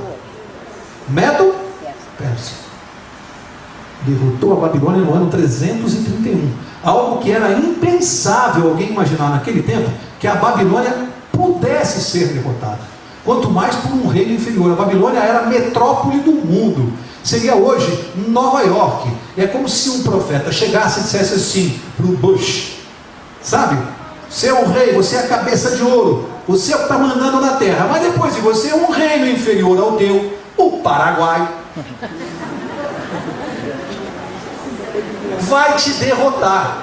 Medo-Pérsia. Derrotou a Babilônia no ano 331. Algo que era impensável alguém imaginar naquele tempo, que a Babilônia pudesse ser derrotada. Quanto mais por um reino inferior. A Babilônia era a metrópole do mundo. Seria hoje Nova York. É como se um profeta chegasse e dissesse assim para o Bush: sabe, você é um rei, você é a cabeça de ouro, você é o que está mandando na terra, mas depois de você um reino inferior ao teu, o Paraguai, vai te derrotar,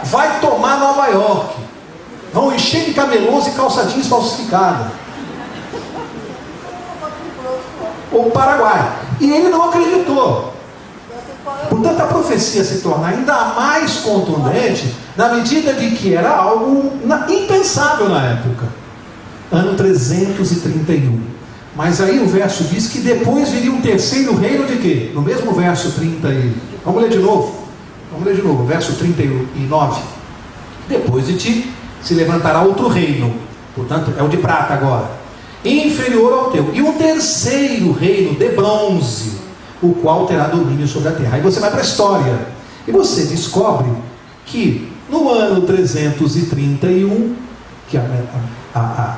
vai tomar Nova York, vão encher de camelôs e calçadinhos falsificados. O Paraguai. E ele não acreditou. Portanto, a profecia se torna ainda mais contundente na medida de que era algo impensável na época. Ano 331. Mas aí o verso diz que depois viria um terceiro reino de quê? No mesmo verso 30 e... Vamos ler de novo. Vamos ler de novo. Verso 39. Depois de ti se levantará outro reino. Portanto, é o de prata agora. Inferior ao teu. E um terceiro reino de bronze, o qual terá domínio sobre a terra. Aí você vai para a história e você descobre que no ano 331, que a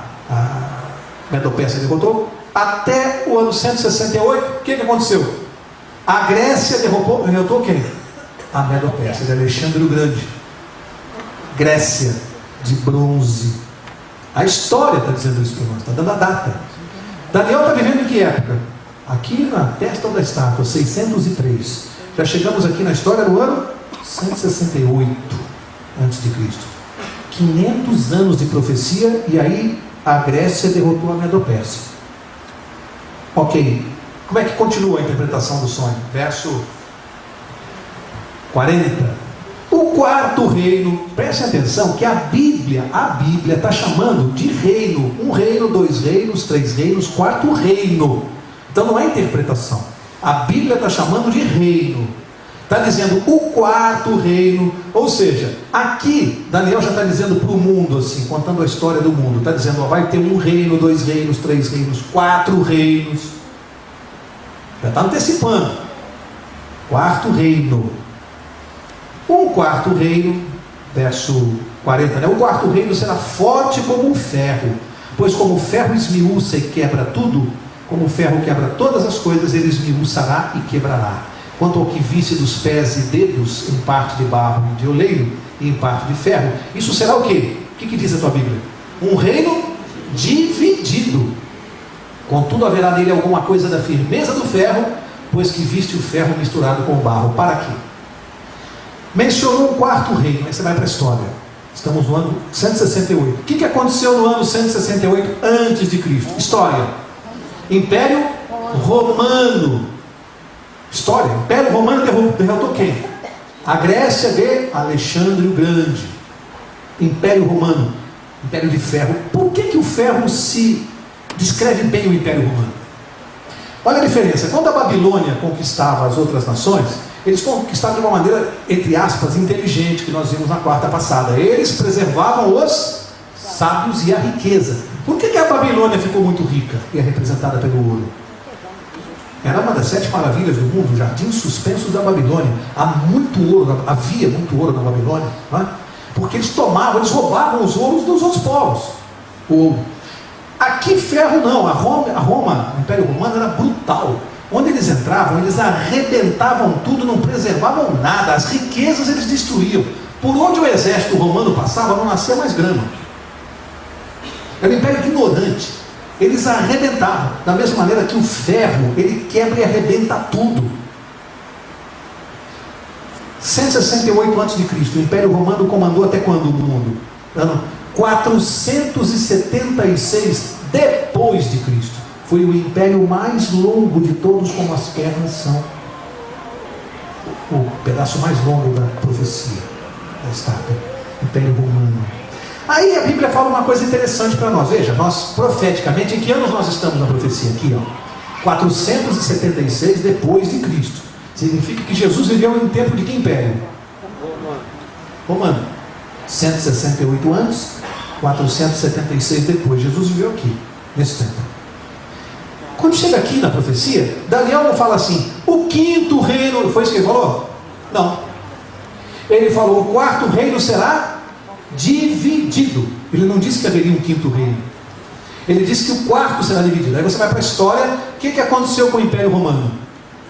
Medo-Pérsia derrotou, até o ano 168, o que aconteceu? A Grécia derrotou quem? A Medo-Pérsia, de Alexandre o Grande. Grécia de bronze. A história está dizendo isso para nós, está dando a data. Daniel está vivendo em que época? Aqui na testa da estátua, 603. Já chegamos aqui na história do ano 168 a.C. 500 anos de profecia, e aí a Grécia derrotou a Medo-Pérsia. Ok, como é que continua a interpretação do sonho? Verso 40. O quarto reino, preste atenção que a Bíblia está chamando de reino. Um reino, dois reinos, três reinos, quarto reino. Então não é interpretação. A Bíblia está chamando de reino. Está dizendo o quarto reino. Ou seja, aqui Daniel já está dizendo para o mundo, assim, contando a história do mundo. Está dizendo, ó, vai ter um reino, dois reinos, três reinos, quatro reinos. Já está antecipando. Quarto reino. O quarto reino, verso 40, né? O quarto reino será forte como um ferro, pois como o ferro esmiuça e quebra tudo, como o ferro quebra todas as coisas, ele esmiuçará e quebrará. Quanto ao que visse dos pés e dedos, em parte de barro e de oleiro, e em parte de ferro, isso será o quê? O que diz a tua Bíblia? Um reino dividido. Contudo haverá nele alguma coisa da firmeza do ferro, pois que viste o ferro misturado com o barro. Para quê? Mencionou um quarto reino. Aí você vai para a história. Estamos no ano 168. O que aconteceu no ano 168 antes de Cristo? História. Império Romano. História. Império Romano derrotou quem? A Grécia de Alexandre o Grande. Império Romano. Império de ferro. Por que o ferro se descreve bem o Império Romano? Olha a diferença. Quando a Babilônia conquistava as outras nações, eles conquistaram de uma maneira, entre aspas, inteligente, que nós vimos na quarta passada. Eles preservavam os sábios e a riqueza. Por que a Babilônia ficou muito rica e é representada pelo ouro? Era uma das 7 maravilhas do mundo, o jardim suspenso da Babilônia. Havia muito ouro na Babilônia, não é? Porque eles roubavam os ouros dos outros povos. O ouro. Aqui ferro não, a Roma, o Império Romano era brutal. Onde eles entravam, eles arrebentavam tudo, não preservavam nada. As riquezas eles destruíam. Por onde o exército romano passava, não nascia mais grama. Era um império ignorante. Eles arrebentavam. Da mesma maneira que o ferro, ele quebra e arrebenta tudo. 168 a.C., o Império Romano comandou até quando o mundo? Ano 476 depois de Cristo. Foi o império mais longo de todos, como as pernas são o pedaço mais longo da profecia da estátua, Império Romano. Aí a Bíblia fala uma coisa interessante para nós. Veja, nós profeticamente, em que anos nós estamos na profecia? Aqui, ó, 476 depois de Cristo. Significa que Jesus viveu em tempo de que império? Romano. 168 anos, 476 depois. Jesus viveu aqui, nesse tempo. Quando chega aqui na profecia, Daniel não fala assim, o quinto reino, foi isso que ele falou? Não. Ele falou, o quarto reino será dividido. Ele não disse que haveria um quinto reino. Ele disse que o quarto será dividido. Aí você vai para a história, o que aconteceu com o Império Romano?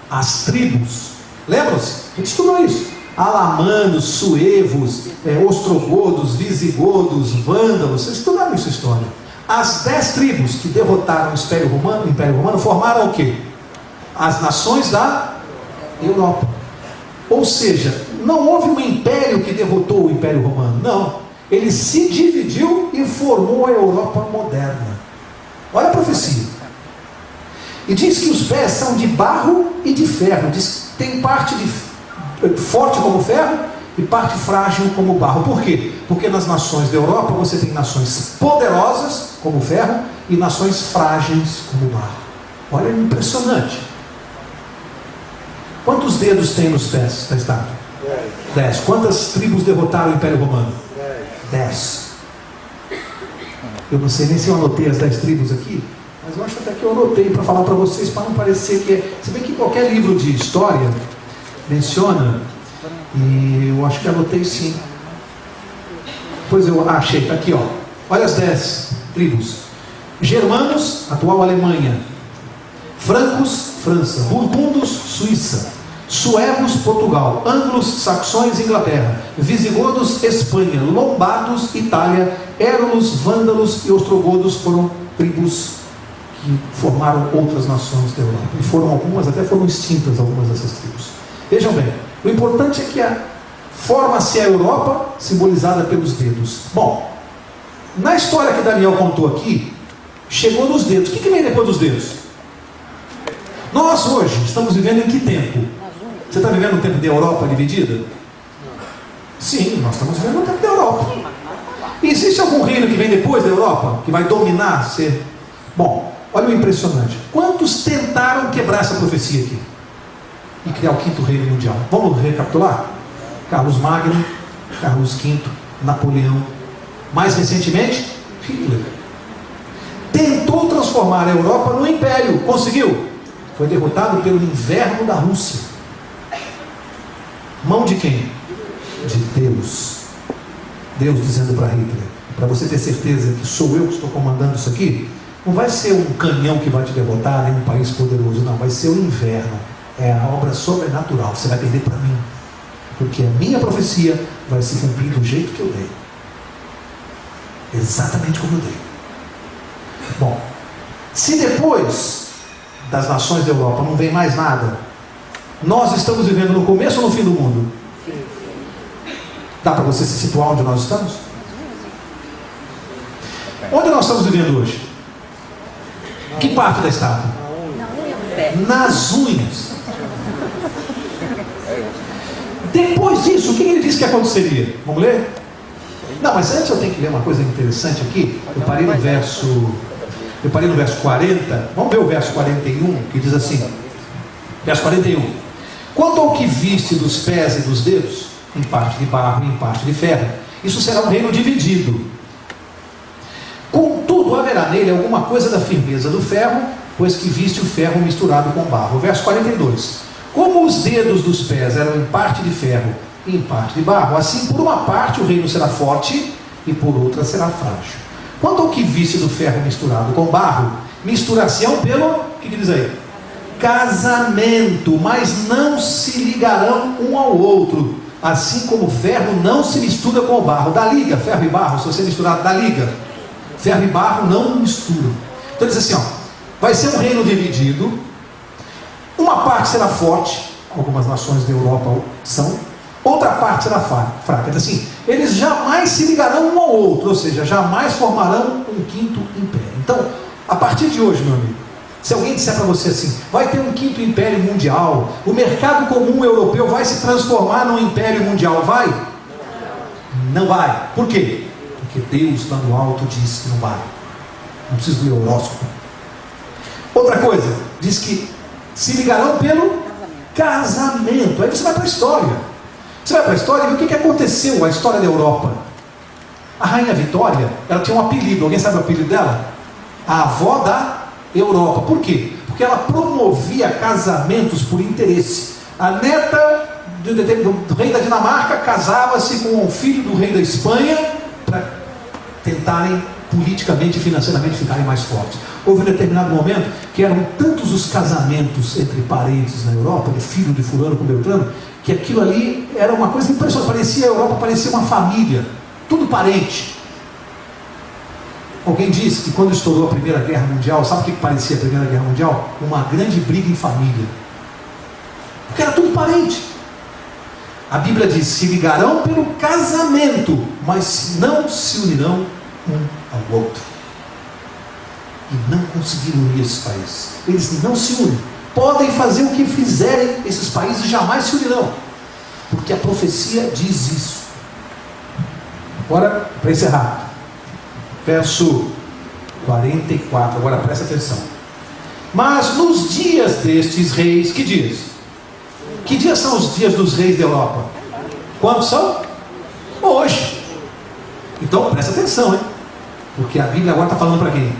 As tribos, lembram-se? A gente estudou isso. Alamanos, suevos, ostrogodos, visigodos, vândalos. Vocês estudaram essa história. As 10 tribos que derrotaram o Império Romano formaram o quê? As nações da Europa. Ou seja, não houve um império que derrotou o Império Romano. Não. Ele se dividiu e formou a Europa moderna. Olha a profecia. E diz que os pés são de barro e de ferro. Diz que tem parte forte como ferro e parte frágil como barro. Por quê? Porque nas nações da Europa você tem nações poderosas como ferro e nações frágeis como barro. Olha, é impressionante. Quantos dedos tem nos pés da estátua? 10. Quantas tribos derrotaram o Império Romano? 10. Eu não sei nem se eu anotei as 10 tribos aqui, mas eu acho até que eu anotei para falar para vocês, para não parecer que é... Você vê que qualquer livro de história menciona, e eu acho que anotei sim. Pois eu achei, está aqui, ó. Olha as 10 tribos. Germanos, atual Alemanha. Francos, França. Burgundos, Suíça. Suevos, Portugal. Anglos, Saxões, Inglaterra. Visigodos, Espanha. Lombardos, Itália. Érulos, Vândalos e Ostrogodos foram tribos que formaram outras nações da Europa. E foram algumas, até foram extintas algumas dessas tribos. Vejam bem, o importante é que forma-se a Europa simbolizada pelos dedos. Bom, na história que Daniel contou aqui, chegou nos dedos. O que vem depois dos dedos? Nós hoje estamos vivendo em que tempo? Você está vivendo um tempo de Europa dividida? Sim, nós estamos vivendo um tempo da Europa. E existe algum reino que vem depois da Europa? Que vai dominar? Bom, olha o impressionante. Quantos tentaram quebrar essa profecia aqui? E criar o quinto reino mundial? Vamos recapitular? Carlos Magno, Carlos V, Napoleão. Mais recentemente, Hitler. Tentou transformar a Europa num império. Conseguiu? Foi derrotado pelo inverno da Rússia. Mão de quem? De Deus. Deus dizendo para Hitler, para você ter certeza que sou eu que estou comandando isso aqui, não vai ser um canhão que vai te derrotar, nem um país poderoso, não, vai ser o inverno. É a obra sobrenatural, você vai perder para mim, porque a minha profecia vai se cumprir do jeito que eu dei, exatamente como eu dei. Bom, se depois das nações da Europa não vem mais nada, nós estamos vivendo no começo ou no fim do mundo? Dá para você se situar onde nós estamos? Onde nós estamos vivendo hoje? Que parte da estátua? Nas unhas. Depois disso, o que ele disse que aconteceria? Vamos ler? Não, mas antes eu tenho que ler uma coisa interessante aqui. Eu parei no verso 40. Vamos ver o verso 41, que diz assim. Verso 41. Quanto ao que viste dos pés e dos dedos, em parte de barro e em parte de ferro, isso será um reino dividido. Contudo, haverá nele alguma coisa da firmeza do ferro, pois que viste o ferro misturado com barro. Verso 42. Como os dedos dos pés eram em parte de ferro e em parte de barro, assim por uma parte o reino será forte e por outra será frágil. Quanto ao que viste do ferro misturado com barro, misturar-se-ão pelo, o que diz aí? casamento, mas não se ligarão um ao outro, assim como o ferro não se mistura com o barro. Dá liga, ferro e barro, se você misturar, dá liga. Ferro e barro não misturam. Então ele diz assim, ó, vai ser um reino dividido, uma parte será forte, algumas nações da Europa são, outra parte será fraca. Então, assim, eles jamais se ligarão um ao outro, ou seja, jamais formarão um quinto império. Então, a partir de hoje, meu amigo, se alguém disser para você assim, vai ter um quinto império mundial, o mercado comum europeu vai se transformar num império mundial, vai? Não vai. Por quê? Porque Deus lá no alto disse que não vai. Não precisa ler o horóscopo. Outra coisa, diz que se ligarão pelo casamento. Aí você vai para a história. Você vai para a história e vê o que aconteceu, a história da Europa. A rainha Vitória, ela tinha um apelido. Alguém sabe o apelido dela? A avó da Europa. Por quê? Porque ela promovia casamentos por interesse. A neta do rei da Dinamarca casava-se com o filho do rei da Espanha para tentarem politicamente e financeiramente ficarem mais fortes. Houve um determinado momento que eram tantos os casamentos entre parentes na Europa, de filho de fulano com Beltrano, que aquilo ali era uma coisa impressionante. Parecia a Europa, parecia uma família, tudo parente. Alguém disse que quando estourou a Primeira Guerra Mundial, sabe o que parecia a Primeira Guerra Mundial? Uma grande briga em família, porque era tudo parente. A Bíblia diz, se ligarão pelo casamento, mas não se unirão um ao outro. E não conseguiram unir esses países. Eles não se unem. Podem fazer o que fizerem, esses países jamais se unirão, porque a profecia diz isso. Agora, para encerrar, verso 44, agora presta atenção. Mas nos dias destes reis, que dias? Que dias são os dias dos reis da Europa? Quantos são? Hoje. Então presta atenção, hein? Porque a Bíblia agora está falando para quem?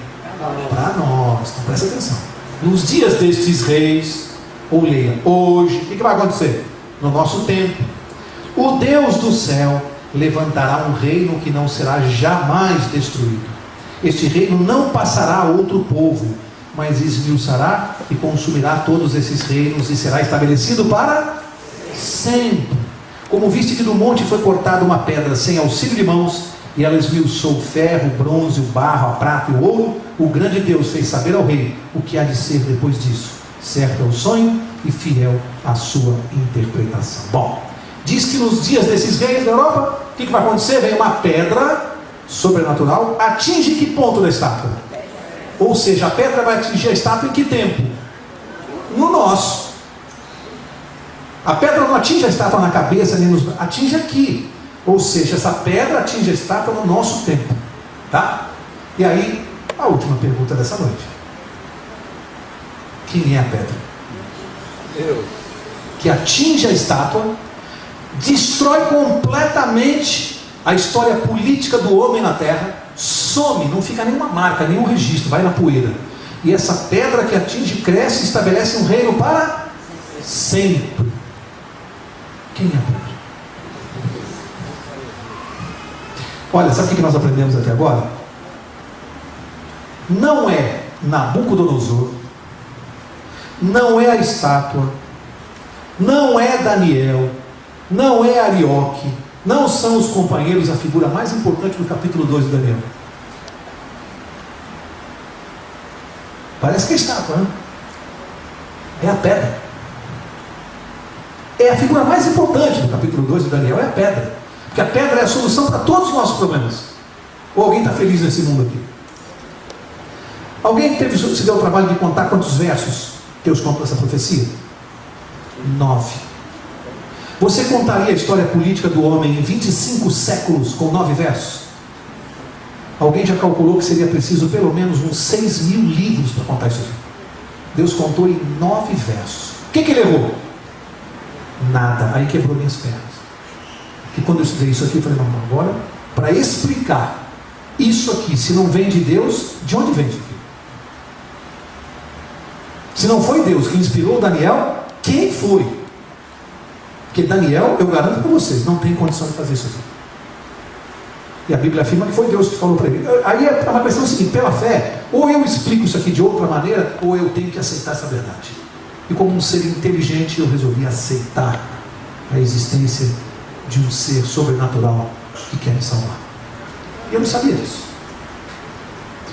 Para nós. Então presta atenção. Nos dias destes reis, ou leia, hoje, o que vai acontecer? No nosso tempo, o Deus do céu levantará um reino que não será jamais destruído. Este reino não passará a outro povo, mas esmiuçará e consumirá todos esses reinos e será estabelecido para sempre. Como viste que do monte foi cortada uma pedra sem auxílio de mãos, e ela esmiuçou o ferro, o bronze, o barro, a prata e o ouro, o grande Deus fez saber ao rei o que há de ser depois disso. Certo é o sonho e fiel à sua interpretação. Bom, diz que nos dias desses reis da Europa, o que vai acontecer? Vem uma pedra sobrenatural, atinge que ponto da estátua? Ou seja, a pedra vai atingir a estátua em que tempo? No nosso. A pedra não atinge a estátua na cabeça, nem nos... atinge aqui. Ou seja, essa pedra atinge a estátua no nosso tempo. Tá? E aí, a última pergunta dessa noite. Quem é a pedra? Eu. Que atinge a estátua, destrói completamente a história política do homem na terra, some, não fica nenhuma marca, nenhum registro, vai na poeira. E essa pedra que atinge, cresce e estabelece um reino para sempre. Quem é a pedra? Olha, sabe o que nós aprendemos até agora? Não é Nabucodonosor, não é a estátua, não é Daniel, não é Arioque, não são os companheiros a figura mais importante do capítulo 2 de Daniel. Parece que é a estátua, né? É a pedra. É a figura mais importante do capítulo 2 de Daniel, é a pedra. Porque a pedra é a solução para todos os nossos problemas. Ou alguém está feliz nesse mundo aqui? Alguém se deu o trabalho de contar quantos versos Deus contou essa profecia? 9. Você contaria a história política do homem em 25 séculos com 9 versos? Alguém já calculou que seria preciso pelo menos uns 6.000 livros para contar isso aqui. Deus contou em 9 versos. O que ele errou? Nada. Aí quebrou minhas pernas. Que quando eu estudei isso aqui, eu falei, não, agora, para explicar isso aqui, se não vem de Deus, de onde vem isso aqui? Se não foi Deus que inspirou Daniel, quem foi? Porque Daniel, eu garanto para vocês, não tem condição de fazer isso aqui. E a Bíblia afirma que foi Deus que falou para ele. Aí é uma questão seguinte, pela fé, ou eu explico isso aqui de outra maneira, ou eu tenho que aceitar essa verdade. E como um ser inteligente, eu resolvi aceitar a existência de um ser sobrenatural que quer me salvar. E eu não sabia disso.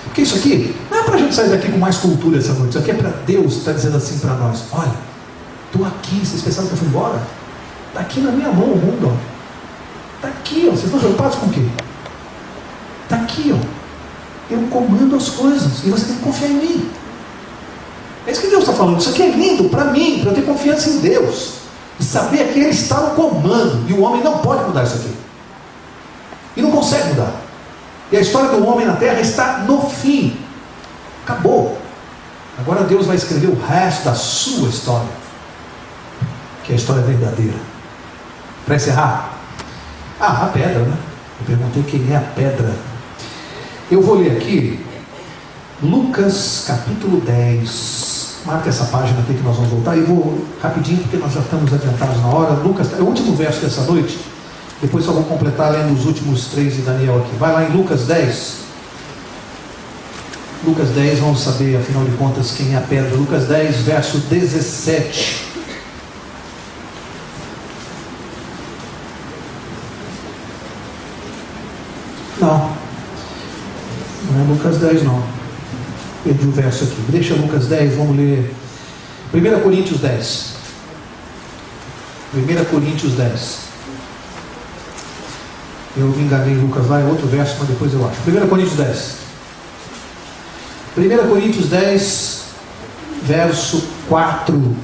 Porque isso aqui não é para a gente sair daqui com mais cultura essa noite. Isso aqui é para Deus estar dizendo assim para nós: olha, estou aqui. Vocês pensaram que eu fui embora? Está aqui na minha mão o mundo. Está aqui, ó. Vocês estão preocupados com o quê? Está aqui, ó. Eu comando as coisas e você tem que confiar em mim. É isso que Deus está falando. Isso aqui é lindo para mim, para eu ter confiança em Deus e saber que Ele está no comando. E o homem não pode mudar isso aqui. E não consegue mudar. E a história do homem na terra está no fim. Acabou. Agora Deus vai escrever o resto da sua história, que é a história verdadeira. Para encerrar, a pedra, né? Eu perguntei quem é a pedra. Eu vou ler aqui Lucas capítulo 10. Marca essa página aqui que nós vamos voltar. E vou rapidinho porque nós já estamos adiantados na hora. Lucas, é o último verso dessa noite. Depois só vou completar lendo os últimos 3 de Daniel aqui. Vai lá em Lucas 10. Lucas 10, vamos saber afinal de contas quem é a pedra. Lucas 10, verso 17. Não é Lucas 10 não. Perdi o verso aqui. Deixa Lucas 10, vamos ler 1 Coríntios 10. 1 Coríntios 10. Eu me enganei em Lucas lá, é outro verso, mas depois eu acho. 1 Coríntios 10. 1 Coríntios 10, verso 4. 1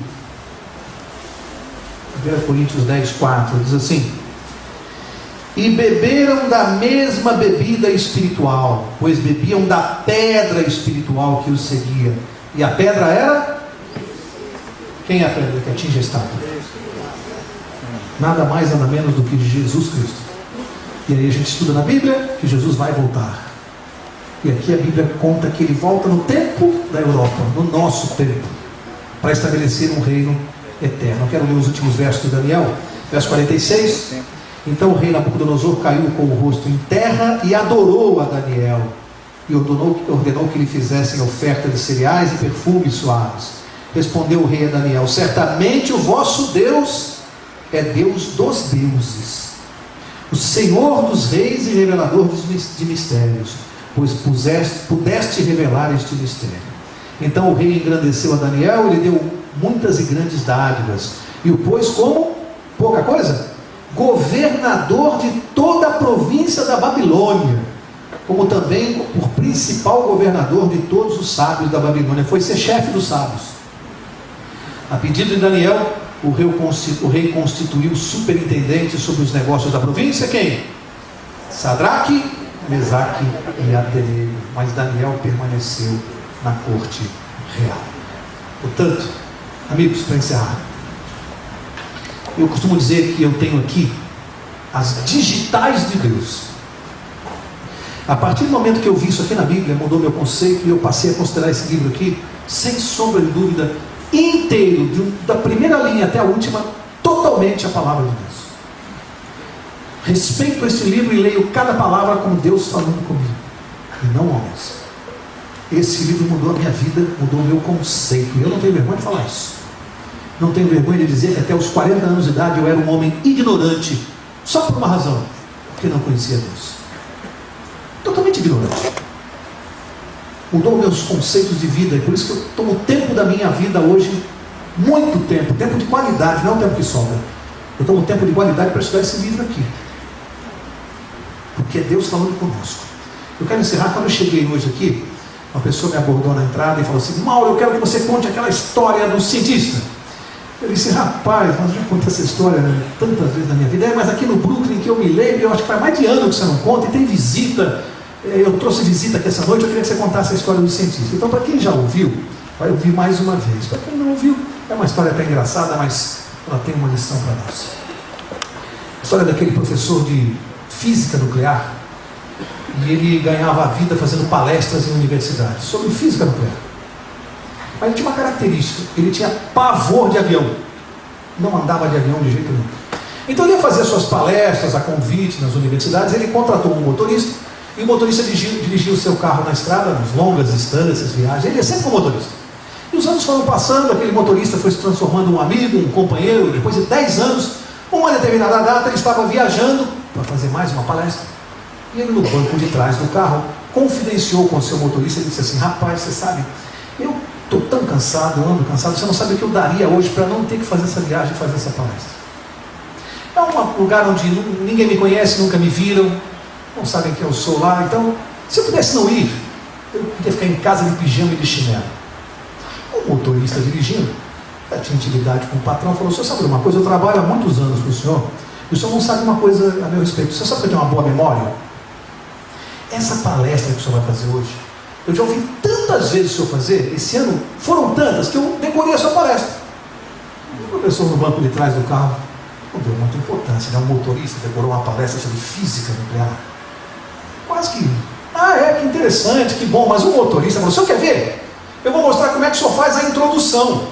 Coríntios 10, 4. Diz assim: e beberam da mesma bebida espiritual, pois bebiam da pedra espiritual que os seguia. E a pedra era? Quem é a pedra que atinge a estátua? Nada mais, nada menos do que Jesus Cristo. E aí a gente estuda na Bíblia que Jesus vai voltar. E aqui a Bíblia conta que Ele volta no tempo da Europa, no nosso tempo, para estabelecer um reino eterno. Eu quero ler os últimos versos de Daniel, verso 46. Então o rei Nabucodonosor caiu com o rosto em terra e adorou a Daniel, e ordenou que lhe fizessem oferta de cereais e perfumes suaves. Respondeu o rei a Daniel: certamente o vosso Deus é Deus dos deuses, o Senhor dos reis e revelador de mistérios, pois pudeste revelar este mistério. Então o rei engrandeceu a Daniel e lhe deu muitas e grandes dádivas, e o pôs como pouca coisa, governador de toda a província da Babilônia, como também por principal governador de todos os sábios da Babilônia. Foi ser chefe dos sábios. A pedido de Daniel, o rei constituiu superintendente sobre os negócios da província. Quem? Sadraque, Mesaque e Abdenego. Mas Daniel permaneceu na corte real. Portanto, amigos, para encerrar, eu costumo dizer que eu tenho aqui as digitais de Deus. A partir do momento que eu vi isso aqui na Bíblia, mudou meu conceito e eu passei a considerar esse livro aqui, sem sombra de dúvida, inteiro, da primeira linha até a última, totalmente a palavra de Deus. Respeito esse livro e leio cada palavra como Deus falando comigo, e não homens. Esse livro mudou a minha vida, mudou o meu conceito, e eu não tenho vergonha de falar isso. Não tenho vergonha de dizer que até os 40 anos de idade eu era um homem ignorante, só por uma razão, porque não conhecia Deus. Totalmente ignorante. Mudou meus conceitos de vida, e por isso que eu tomo tempo da minha vida hoje, muito tempo, tempo de qualidade, não é o tempo que sobra. Eu tomo tempo de qualidade para estudar esse livro aqui, porque é Deus falando conosco. Eu quero encerrar. Quando eu cheguei hoje aqui, uma pessoa me abordou na entrada e falou assim: Mauro, eu quero que você conte aquela história do cientista. Eu disse: rapaz, mas eu já contei essa história tantas vezes na minha vida. Mas aqui no Brooklyn, que eu me lembro, eu acho que faz mais de ano que você não conta, e tem visita. Eu trouxe visita aqui essa noite, eu queria que você contasse a história do cientista. Então, para quem já ouviu, vai ouvir mais uma vez. Para quem não ouviu, é uma história até engraçada, mas ela tem uma lição para nós. A história daquele professor de física nuclear, e ele ganhava a vida fazendo palestras em universidades sobre física nuclear. Mas ele tinha uma característica: ele tinha pavor de avião, não andava de avião de jeito nenhum. Então ele ia fazer suas palestras a convite nas universidades. Ele contratou um motorista, e o motorista dirigia o seu carro na estrada, nas longas distâncias, viagens. Ele ia sempre com o motorista. E os anos foram passando, aquele motorista foi se transformando em um amigo, um companheiro. Depois de 10 anos, uma determinada data, ele estava viajando para fazer mais uma palestra. E ele, no banco de trás do carro, confidenciou com o seu motorista e disse assim: rapaz, você sabe, eu estou tão cansado, eu ando cansado, você não sabe o que eu daria hoje para não ter que fazer essa viagem e fazer essa palestra. É um lugar onde ninguém me conhece, nunca me viram, não sabem quem eu sou lá. Então, se eu pudesse não ir, eu podia ficar em casa de pijama e de chinelo. O motorista dirigindo, já tinha intimidade com o patrão, falou: o senhor sabe uma coisa, eu trabalho há muitos anos com o senhor, e o senhor não sabe uma coisa a meu respeito. O senhor sabe que eu tenho uma boa memória? Essa palestra que o senhor vai fazer hoje, eu já ouvi tantas vezes o senhor fazer, esse ano foram tantas que eu decorei a sua palestra. E o professor no banco de trás do carro não deu muita importância, né? Um motorista decorou uma palestra sobre física nuclear. Quase que, que interessante, que bom, mas o motorista falou: o senhor quer ver? Eu vou mostrar como é que o senhor faz a introdução.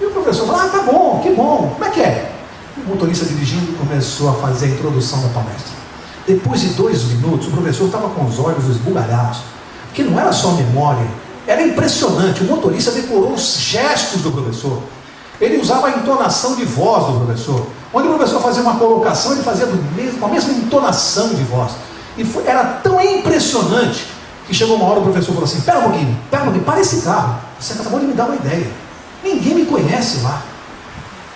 E o professor falou: tá bom, que bom, como é que é? O motorista dirigindo começou a fazer a introdução da palestra. Depois de 2 minutos, o professor estava com os olhos esbugalhados, porque não era só memória, era impressionante. O motorista decorou os gestos do professor, ele usava a entonação de voz do professor. Onde o professor fazia uma colocação, ele fazia com a mesma entonação de voz. E era tão impressionante que chegou uma hora o professor falou assim: pera um pouquinho, para esse carro, você acabou de me dar uma ideia, ninguém me conhece lá.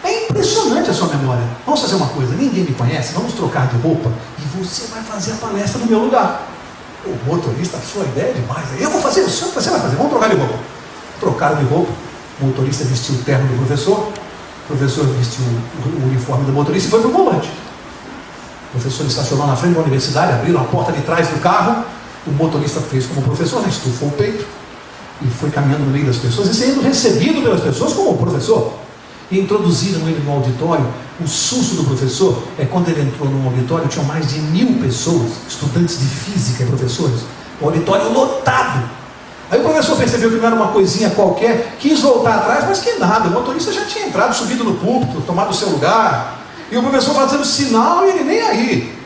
É impressionante a sua memória. Vamos fazer uma coisa, ninguém me conhece, vamos trocar de roupa e você vai fazer a palestra no meu lugar. O motorista achou a ideia demais. Eu vou fazer, você vai fazer, vamos trocar de roupa. Trocaram de roupa, o motorista vestiu o terno do professor, o professor vestiu o uniforme do motorista e foi para o volante. O professor estacionou na frente da universidade, abriram a porta de trás do carro, o motorista fez como o professor, estufou o peito e foi caminhando no meio das pessoas e sendo recebido pelas pessoas como o professor. E introduziram ele no auditório. O susto do professor é quando ele entrou no auditório, tinham mais de 1000 pessoas, estudantes de física e professores, o auditório lotado. Aí o professor percebeu que não era uma coisinha qualquer, quis voltar atrás, mas que nada, o motorista já tinha entrado, subido no púlpito, tomado o seu lugar, e o professor fazendo sinal e ele nem aí.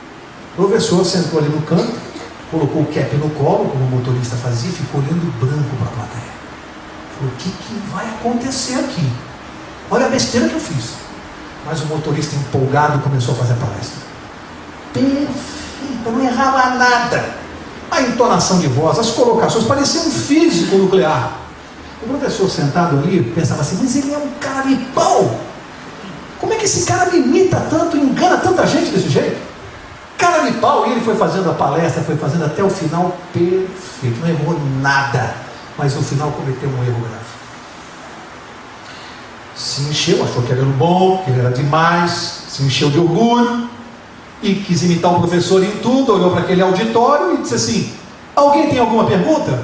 O professor sentou ali no canto, colocou o cap no colo, como o motorista fazia, e ficou olhando branco para a plateia. Falou: o que vai acontecer aqui? Olha a besteira que eu fiz. Mas o motorista empolgado começou a fazer a palestra. Perfeita, não errava nada. A entonação de voz, as colocações, parecia um físico nuclear. O professor sentado ali pensava assim: mas ele é um cara de pau. Como é que esse cara me imita tanto, engana tanta gente desse jeito? Cara de pau. E ele foi fazendo a palestra, foi fazendo até o final perfeito, não errou nada. Mas no final cometeu um erro grave. Se encheu, achou que era bom, que ele era demais, se encheu de orgulho e quis imitar o professor em tudo, olhou para aquele auditório e disse assim: alguém tem alguma pergunta?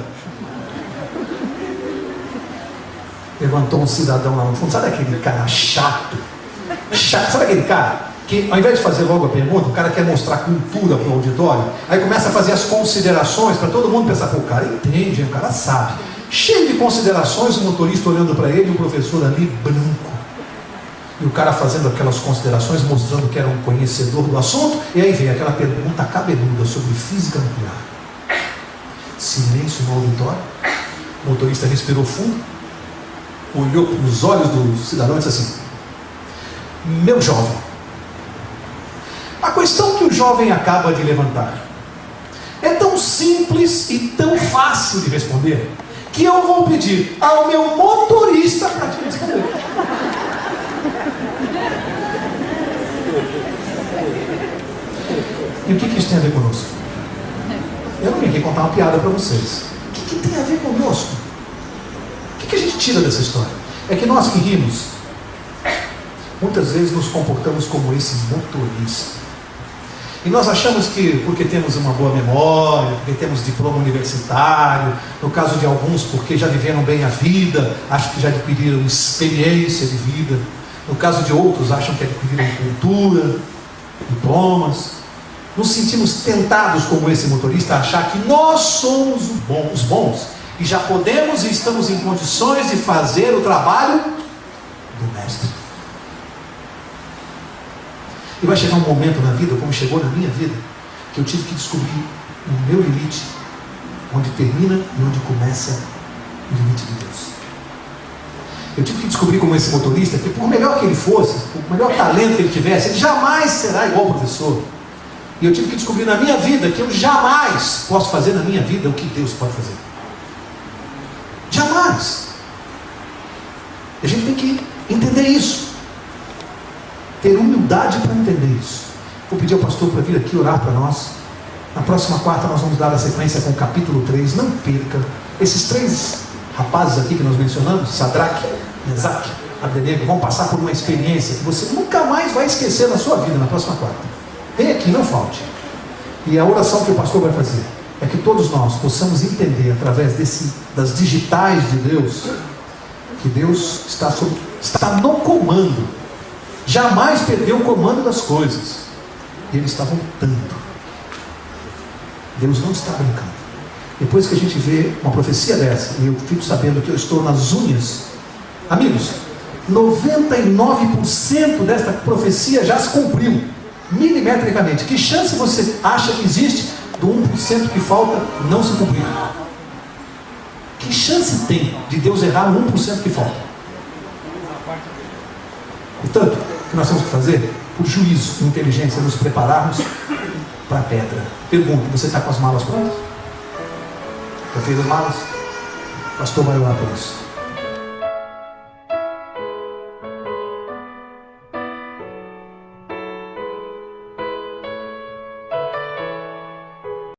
Levantou um cidadão lá no fundo. Sabe aquele cara chato? Sabe aquele cara que ao invés de fazer logo a pergunta, o cara quer mostrar cultura para o auditório, aí começa a fazer as considerações para todo mundo pensar: pô, o cara entende, o cara sabe. Cheio de considerações, o motorista olhando para ele e o professor ali branco. E o cara fazendo aquelas considerações, mostrando que era um conhecedor do assunto. E aí vem aquela pergunta cabeluda sobre física nuclear. Silêncio no auditório. O motorista respirou fundo, olhou para os olhos do cidadão e disse assim: meu jovem, a questão que o jovem acaba de levantar é tão simples e tão fácil de responder que eu vou pedir ao meu motorista para te responder. E o que isso tem a ver conosco? Eu não vim aqui contar uma piada para vocês. O que tem a ver conosco? O que a gente tira dessa história? É que nós que rimos, muitas vezes nos comportamos como esse motorista. E nós achamos que porque temos uma boa memória, porque temos diploma universitário, no caso de alguns porque já viveram bem a vida, acham que já adquiriram experiência de vida, no caso de outros acham que adquiriram cultura, diplomas, nos sentimos tentados como esse motorista a achar que nós somos os bons e já podemos e estamos em condições de fazer o trabalho do mestre. E vai chegar um momento na vida, como chegou na minha vida, que eu tive que descobrir o meu limite, onde termina e onde começa o limite de Deus. Eu tive que descobrir como esse motorista, que por melhor que ele fosse, por melhor talento que ele tivesse, ele jamais será igual ao professor. E eu tive que descobrir na minha vida que eu jamais posso fazer na minha vida o que Deus pode fazer. Jamais. A gente tem que entender isso. Ter humildade para entender isso. Vou pedir ao pastor para vir aqui orar para nós. Na próxima quarta nós vamos dar a sequência com o capítulo 3. Não perca. Esses 3 rapazes aqui que nós mencionamos, Sadraque, Mesaque, Abdenego, vão passar por uma experiência que você nunca mais vai esquecer na sua vida na próxima quarta. Vem aqui, não falte. E a oração que o pastor vai fazer é que todos nós possamos entender através das digitais de Deus, que Deus está no comando. Jamais perdeu o comando das coisas. E Ele está voltando. Deus não está brincando. Depois que a gente vê uma profecia dessa, e eu fico sabendo que eu estou nas unhas, amigos, 99% desta profecia já se cumpriu, milimetricamente. Que chance você acha que existe do 1% que falta não se cumprir? Que chance tem de Deus errar no 1% que falta? Portanto, o que nós temos que fazer? Por juízo, inteligência, nos prepararmos para a pedra. Pergunta: você está com as malas prontas? Já fez as malas? O pastor vai orar por isso.